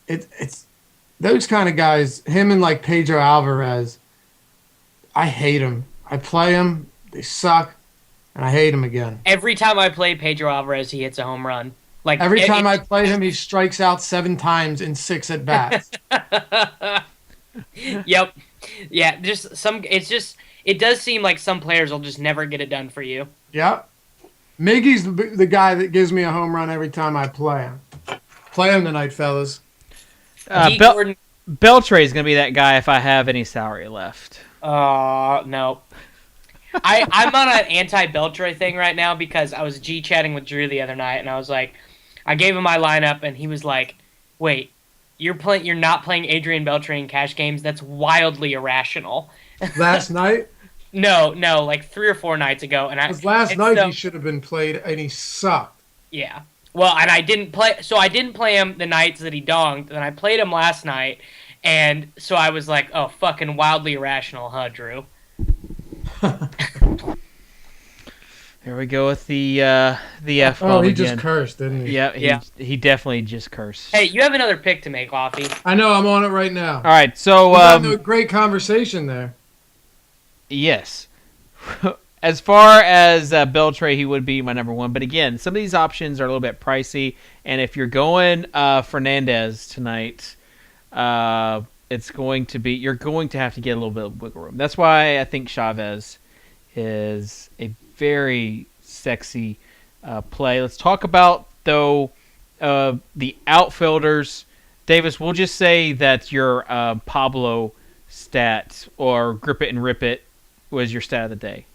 it's those kind of guys, him and like Pedro Alvarez, I hate them. I play them, they suck, and I hate him again. Every time I play Pedro Alvarez, he hits a home run. Like every time I play him, he strikes out 7 times in 6 at bats. Yep. Yeah, just some. It's just it does seem like some players will just never get it done for you. Yeah. Miggy's the guy that gives me a home run every time I play him. Play him tonight, fellas. Uh, D Bel- Gordon. Beltre is going to be that guy if I have any salary left. No. I'm on an anti-Beltre thing right now because I was G chatting with Drew the other night and I was like, I gave him my lineup and he was like, "Wait, you're not playing Adrian Beltre in cash games? That's wildly irrational." Last night? No, like 3 or 4 nights ago, Because last and night so he should have been played and he sucked. yeah. Well, and I didn't play, so I didn't play him the nights that he donged, and I played him last night, and so I was like, oh, fucking wildly irrational, huh, Drew? Here we go with the F bomb Oh, he again. just cursed, didn't he? Yeah, Yeah. he definitely just cursed. Hey, you have another pick to make, Offie. I know, I'm on it right now. All right, so We're having a great conversation there. yes. As far as Beltre, he would be my number one. But again, some of these options are a little bit pricey. And if you're going Fernandez tonight, it's going to be you're going to have to get a little bit of wiggle room. That's why I think Chavez is a very sexy play. Let's talk about though the outfielders. Davis, we'll just say that your Pablo stat or grip it and rip it was your stat of the day.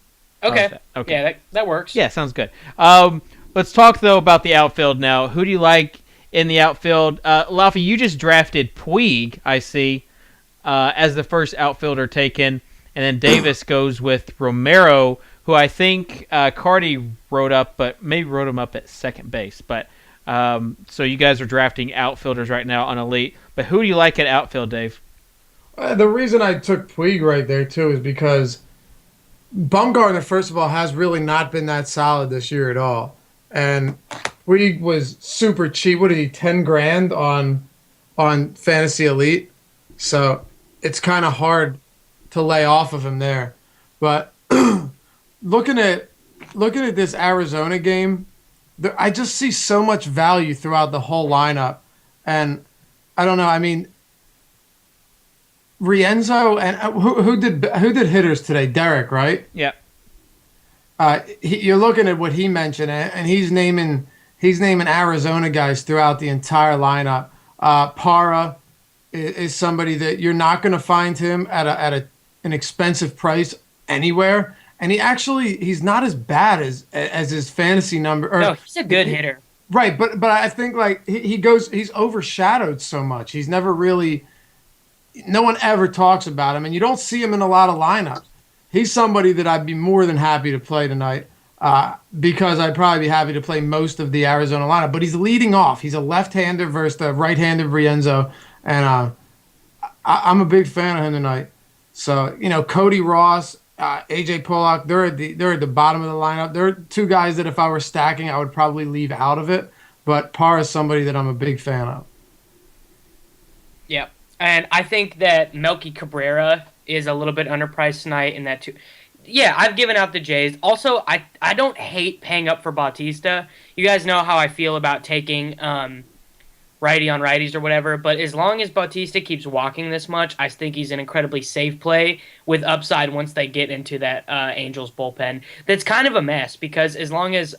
Okay. Okay. Yeah, that works. Yeah, sounds good. Let's talk though about the outfield now. Who do you like in the outfield? Laffy, you just drafted Puig, I see, as the first outfielder taken, and then Davis goes with Romero, who I think Cardi wrote up, but maybe wrote him up at second base. But so you guys are drafting outfielders right now on Elite. But who do you like at outfield, Dave? The reason I took Puig right there, too, is because Bumgarner, first of all, has really not been that solid this year at all. And Puig was super cheap. What did he, 10 grand on Fantasy Elite? So it's kind of hard to lay off of him there. But looking at this Arizona game, I just see so much value throughout the whole lineup. And I don't know. I mean, Rienzo and who did hitters today? Derek, right? Yeah. You're looking at what he mentioned, and he's naming Arizona guys throughout the entire lineup. Para is somebody that you're not going to find him at an expensive price anywhere, and he's not as bad as his fantasy number. No, he's a good hitter. Right, but I think like he's overshadowed so much. He's never really. No one ever talks about him, and you don't see him in a lot of lineups. He's somebody that I'd be more than happy to play tonight because I'd probably be happy to play most of the Arizona lineup. But he's leading off. He's a left-hander versus the right-handed Rienzo, and I'm a big fan of him tonight. So Cody Ross, AJ Pollock, they're at the bottom of the lineup. They're two guys that if I were stacking, I would probably leave out of it. But Parr is somebody that I'm a big fan of. Yeah. And I think that Melky Cabrera is a little bit underpriced tonight in that too. Yeah, I've given out the Jays. Also, I don't hate paying up for Bautista. You guys know how I feel about taking righty on righties or whatever, but as long as Bautista keeps walking this much, I think he's an incredibly safe play with upside once they get into that Angels bullpen. That's kind of a mess because as long as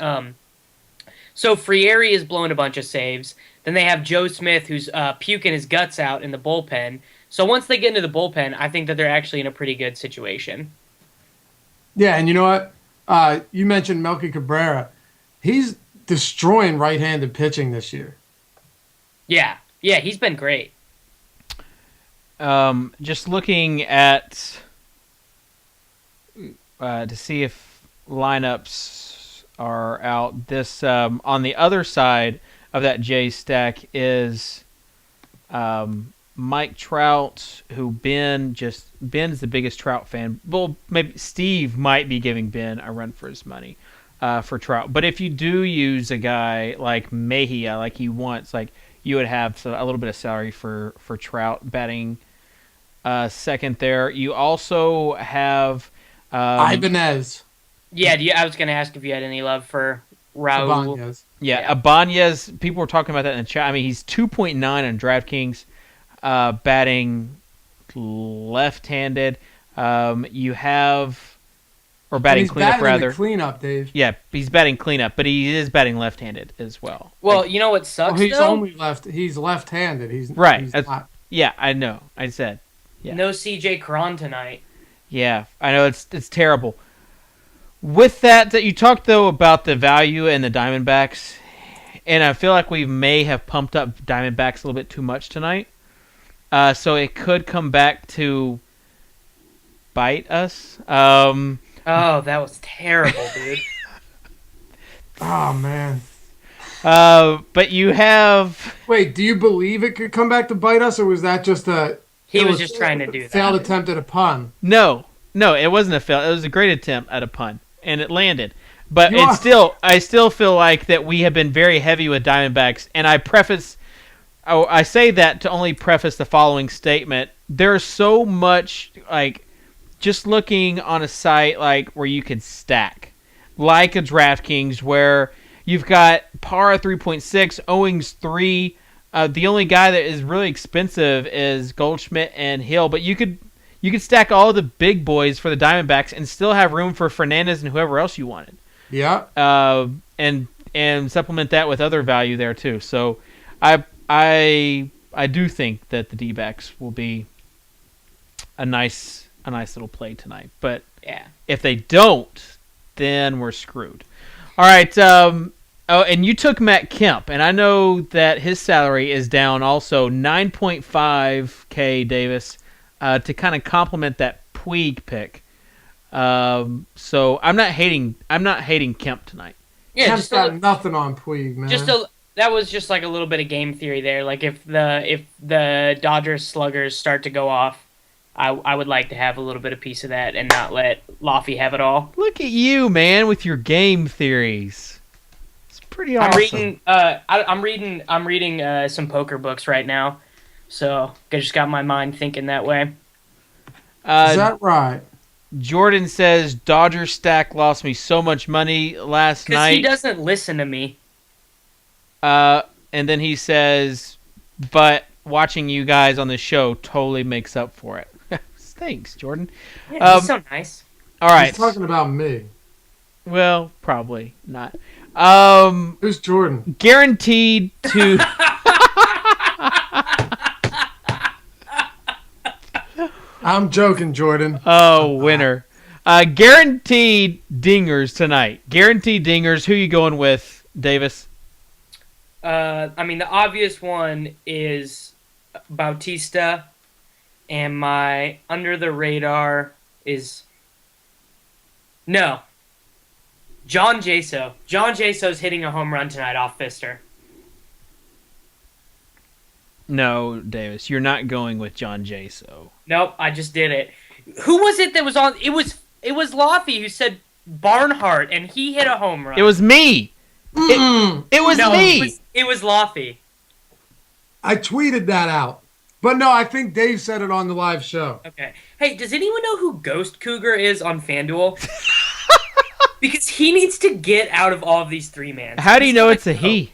so Frieri is blowing a bunch of saves. Then they have Joe Smith, who's puking his guts out in the bullpen. So once they get into the bullpen, I think that they're actually in a pretty good situation. Yeah, and you know what? You mentioned Melky Cabrera. He's destroying right-handed pitching this year. Yeah, he's been great. Just looking at to see if lineups are out. This on the other side of that J stack is Mike Trout, who Ben's the biggest Trout fan. Well, maybe Steve might be giving Ben a run for his money for Trout. But if you do use a guy like Mejia, like he wants, like you would have a little bit of salary for Trout batting second there. You also have Ibanez. Yeah, I was going to ask if you had any love for Raul. Ibanez. Yeah, Ibanez, people were talking about that in the chat. I mean, he's 2.9 on DraftKings, batting left-handed. You have, or But batting he's cleanup batting in the rather. cleanup, Dave. Yeah, he's batting cleanup, but he is batting left-handed as well. Well, you know what Well, sucks he's though? only left. He's left-handed. Right. He's not. Yeah, I know. I said. Yeah. No CJ Cron tonight. Yeah, I know it's terrible. With that you talked though about the value in the Diamondbacks, and I feel like we may have pumped up Diamondbacks a little bit too much tonight. So it could come back to bite us. Oh, that was terrible, dude. Oh man. But you have. Wait, do you believe it could come back to bite us, or was that just a? He was just trying to do that. Failed attempt at a pun. No, it wasn't a fail. It was a great attempt at a pun, and it landed. But I still feel like that we have been very heavy with Diamondbacks, and I say that to only preface the following statement. There's so much, like, just looking on a site like where you could stack, like a DraftKings, where you've got par 3.6, Owings 3. The only guy that is really expensive is Goldschmidt and Hill, but you could stack all the big boys for the Diamondbacks and still have room for Fernandez and whoever else you wanted. Yeah. And supplement that with other value there too. So I do think that the D-backs will be a nice little play tonight. But Yeah. if they don't, then we're screwed. All right. And you took Matt Kemp, and I know that his salary is down also 9.5K, Davis, to kind of complement that Puig pick. So I'm not hating Kemp tonight. Yeah, Kemp's just got nothing on Puig, man. that was just like a little bit of game theory there. Like if the Dodgers sluggers start to go off, I would like to have a little bit of piece of that and not let Laffy have it all. Look at you, man, with your game theories. It's pretty awesome. I'm reading some poker books right now, so I just got my mind thinking that way. Is that right? Jordan says Dodger stack lost me so much money last Because night. he doesn't listen to me. And then he says, but watching you guys on the show totally makes up for it. Thanks, Jordan. Yeah, he's so nice. All right. He's talking about me. Well, probably not. Who's Jordan? Guaranteed to. I'm joking, Jordan. Oh, winner. Guaranteed dingers tonight. Guaranteed dingers. Who you going with, Davis? I mean, the obvious one is Bautista, and my under the radar is John Jaso. John Jaso's hitting a home run tonight off Fister. No, Davis, you're not going with John Jaso. Nope, I just did it. Who was it that was on? It was Laffy who said Barnhart, and he hit a home run. It was me. It was me. It was Laffy. I tweeted that out. But no, I think Dave said it on the live show. Okay. Hey, does anyone know who Ghost Cougar is on FanDuel? Because he needs to get out of all of these three-mans. How do you know it's a he?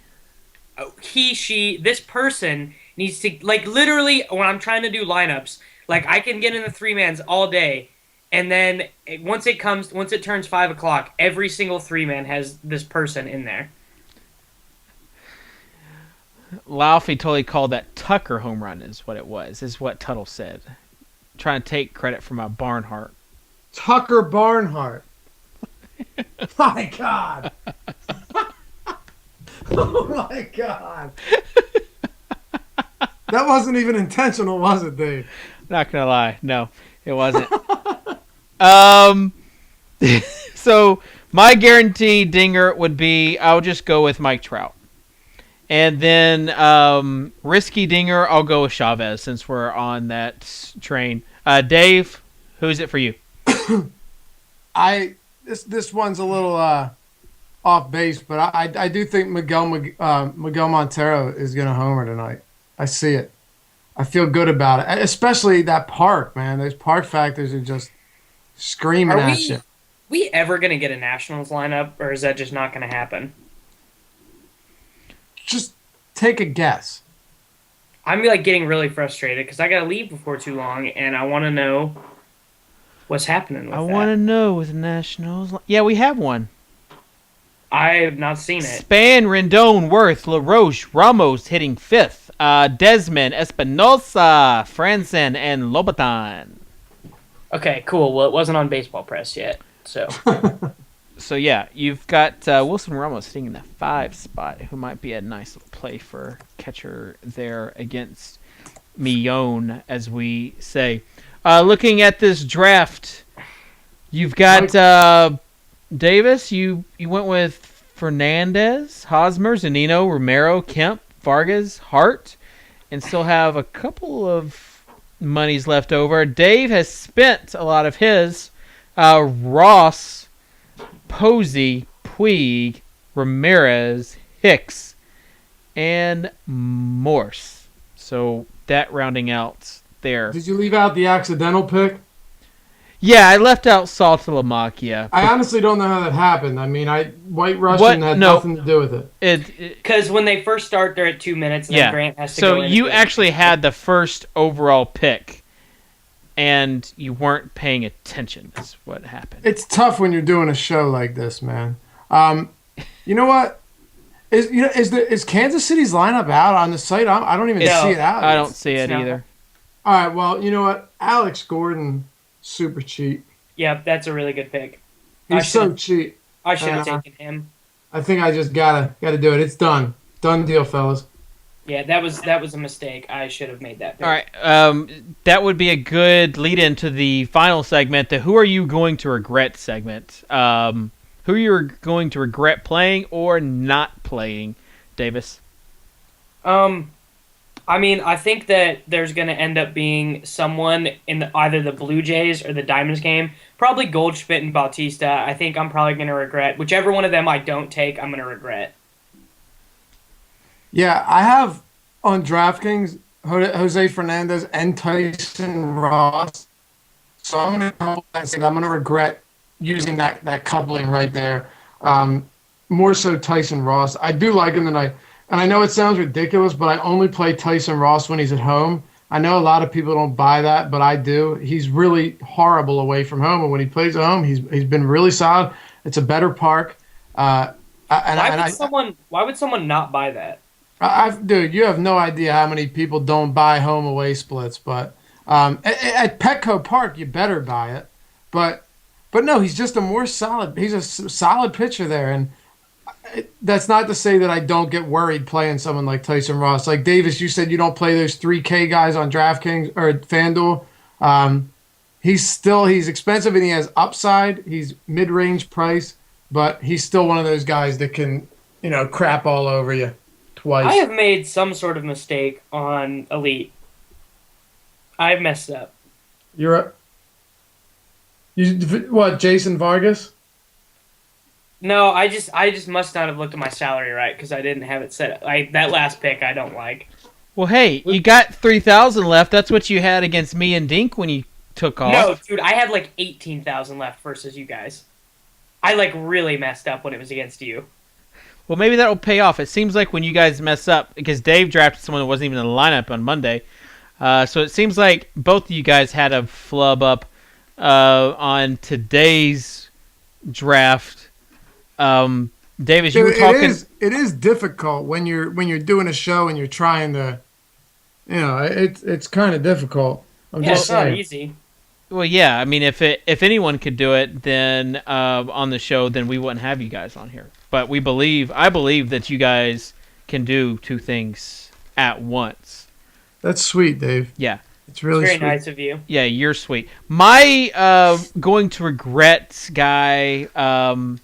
He, she, this person needs to, like, literally, when I'm trying to do lineups, like, I can get in the three-mans all day, and then once it turns 5 o'clock, every single three-man has this person in there. Laufey totally called that Tucker home run is what it was, is what Tuttle said. Trying to take credit for my Barnhart. Tucker Barnhart. My God. Oh, my God. That wasn't even intentional, was it, Dave? Not going to lie. No, it wasn't. So my guaranteed dinger would be, I'll just go with Mike Trout. And then risky dinger, I'll go with Chavez since we're on that train. Dave, who's it for you? This one's a little off base, but I do think Miguel Montero is going to homer tonight. I see it. I feel good about it, especially that park, man. Those park factors are just screaming at you. We ever going to get a Nationals lineup, or is that just not going to happen? Just take a guess. I'm like getting really frustrated because I gotta leave before too long, and I want to know what's happening I with want that. to know with the Nationals. Yeah, we have one. I have not seen it. Span, Rendon, Worth, LaRoche, Ramos hitting fifth. Desmond, Espinosa, Franzen, and Lobaton. Okay, cool. Well, it wasn't on Baseball Press yet, so So yeah, you've got Wilson Ramos sitting in the 5 spot, who might be a nice little play for catcher there against Millon, as we say. Looking at this draft, you've got Davis. You went with Fernandez, Hosmer, Zanino, Romero, Kemp, Vargas, Hart, and still have a couple of monies left over. Dave has spent a lot of his. Ross, Posey, Puig, Ramirez, Hicks, and Morse. So that rounding out there. Did you leave out the accidental pick? Yeah, I left out Saltalamacchia. I honestly don't know how that happened. I mean, White Russian What? had No. nothing to do with it. because when they first start, they're at 2 minutes, and then Yeah. Grant has to So go in. you actually had the first overall pick, and you weren't paying attention. That's what happened. It's tough when you're doing a show like this, man. You know what? Is Kansas City's lineup out on the site? I don't even No. see it out. I don't see it No. either. All right. Well, you know what? Alex Gordon, super cheap. Yeah, that's a really good pick. I He's so should cheap. I should have Uh, taken him. I think I just gotta do it. It's done. Done deal, fellas. Yeah, that was a mistake. I should have made that pick. All right. That would be a good lead into the final segment, the Who Are You Going to Regret segment. Who you're going to regret playing or not playing, Davis? I mean, I think that there's going to end up being someone in either the Blue Jays or the Diamonds game. Probably Goldschmidt and Bautista. I think I'm probably going to regret. Whichever one of them I don't take, I'm going to regret. Yeah, I have on DraftKings Jose Fernandez and Tyson Ross. So I'm gonna regret using that coupling right there. More so Tyson Ross. I do like him tonight, and I know it sounds ridiculous, but I only play Tyson Ross when he's at home. I know a lot of people don't buy that, but I do. He's really horrible away from home, and when he plays at home, he's been really solid. It's a better park. Why would someone not buy that? Dude, you have no idea how many people don't buy home away splits, but at Petco Park, you better buy it. But no, he's just a more solid. He's a solid pitcher there, and that's not to say that I don't get worried playing someone like Tyson Ross. Like Davis, you said you don't play those 3K guys on DraftKings or FanDuel. He's expensive and he has upside. He's mid-range price, but he's still one of those guys that can, crap all over you twice. I have made some sort of mistake on Elite. I've messed up. What, Jason Vargas? No, I just must not have looked at my salary right because I didn't have it set. That last pick I don't like. Well, hey, you got 3,000 left. That's what you had against me and Dink when you took off. No, dude, I had like 18,000 left versus you guys. I really messed up when it was against you. Well, maybe that will pay off. It seems like when you guys mess up, because Dave drafted someone that wasn't even in the lineup on Monday, so it seems like both of you guys had a flub up on today's draft. Davis, you were talking. It is difficult when you're doing a show and you're trying to, it's kind of difficult. It's not easy. Well, yeah. I mean, if anyone could do it, then on the show, then we wouldn't have you guys on here. But I believe that you guys can do two things at once. That's sweet, Dave. Yeah. It's really very sweet. nice of you. Yeah, you're sweet. My going to regret guy. I'm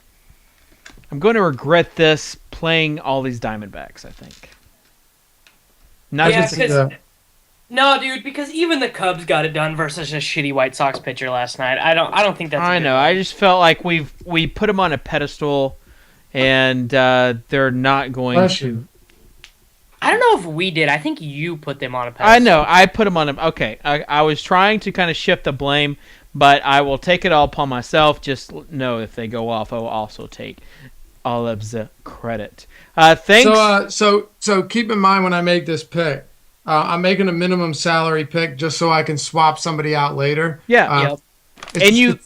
going to regret this playing all these Diamondbacks. I think. Not Yeah, just because no, dude, because even the Cubs got it done versus a shitty White Sox pitcher last night. I don't think that's. I know. I just felt like we put them on a pedestal, and they're not going to. I don't know if we did. I think you put them on a pedestal. I know. I put them on a. Okay. I was trying to kind of shift the blame, but I will take it all upon myself. Just know if they go off, I will also take all of the credit. Thanks. So keep in mind when I make this pick, I'm making a minimum salary pick just so I can swap somebody out later. Yeah. Yep. It's And a you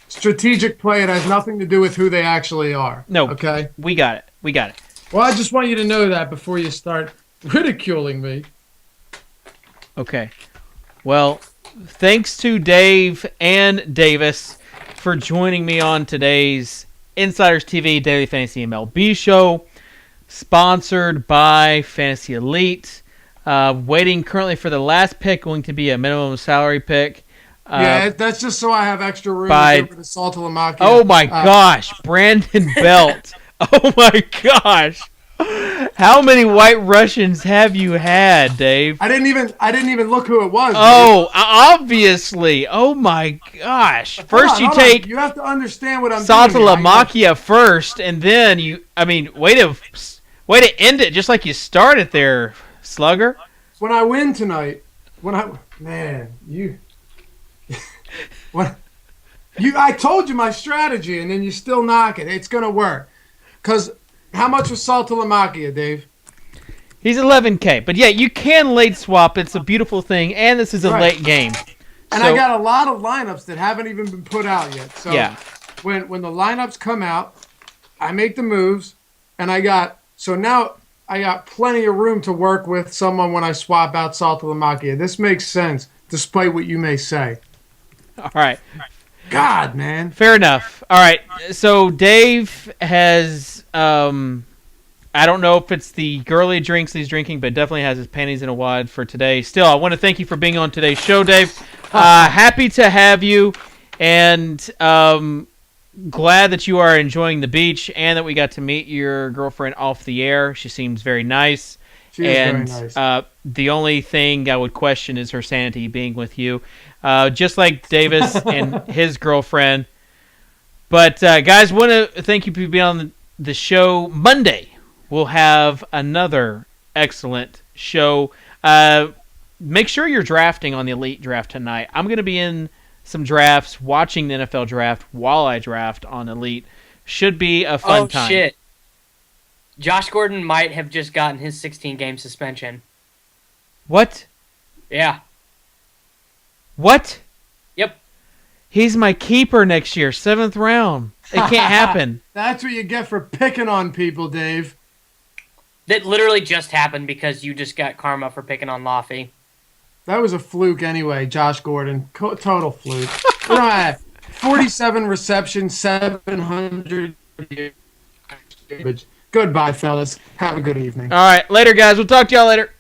strategic play. It has nothing to do with who they actually are. no, Okay. we got it. We got it. Well, I just want you to know that before you start ridiculing me. Okay. Well, thanks to Dave and Davis for joining me on today's Insiders TV Daily Fantasy MLB show, sponsored by Fantasy Elite. Waiting currently for the last pick, going to be a minimum salary pick. Yeah, that's just so I have extra room by- to give it to Saltalamacchia. Oh my gosh, Brandon Belt. Oh my gosh. How many White Russians have you had, Dave? I didn't even look who it was. Oh, obviously. Oh my gosh. First you take You have to understand what I'm doing. Saltalamacchia first, and then way to end it just like you started there, Slugger. When I win tonight, I told you my strategy, and then you still knock it. It's gonna work. Cause how much was Saltalamacchia, Dave? He's 11K, but yeah, you can late swap. It's a beautiful thing, and this is a Right. late game. And So- I got a lot of lineups that haven't even been put out yet. So Yeah. when the lineups come out, I make the moves, and now I got plenty of room to work with someone when I swap out Saltalamacchia. This makes sense, despite what you may say. All right. God, man. Fair enough. All right. So Dave has, I don't know if it's the girly drinks he's drinking, but definitely has his panties in a wad for today. Still, I want to thank you for being on today's show, Dave. Happy to have you, and glad that you are enjoying the beach and that we got to meet your girlfriend off the air. She seems very nice. She is And very nice. the only thing I would question is her sanity being with you, just like Davis and his girlfriend. But guys, want to thank you for being on the show. Monday we'll have another excellent show. Make sure you're drafting on the Elite Draft tonight. I'm going to be in some drafts, watching the NFL draft while I draft on Elite. Should be a fun time. Oh shit! Josh Gordon might have just gotten his 16-game suspension. What? Yeah. What? Yep. He's my keeper next year, 7th round. It can't happen. That's what you get for picking on people, Dave. That literally just happened because you just got karma for picking on Laffy. That was a fluke anyway, Josh Gordon. Total fluke. 47 receptions, 700 yards. Goodbye, fellas. Have a good evening. All right, later, guys. We'll talk to y'all later.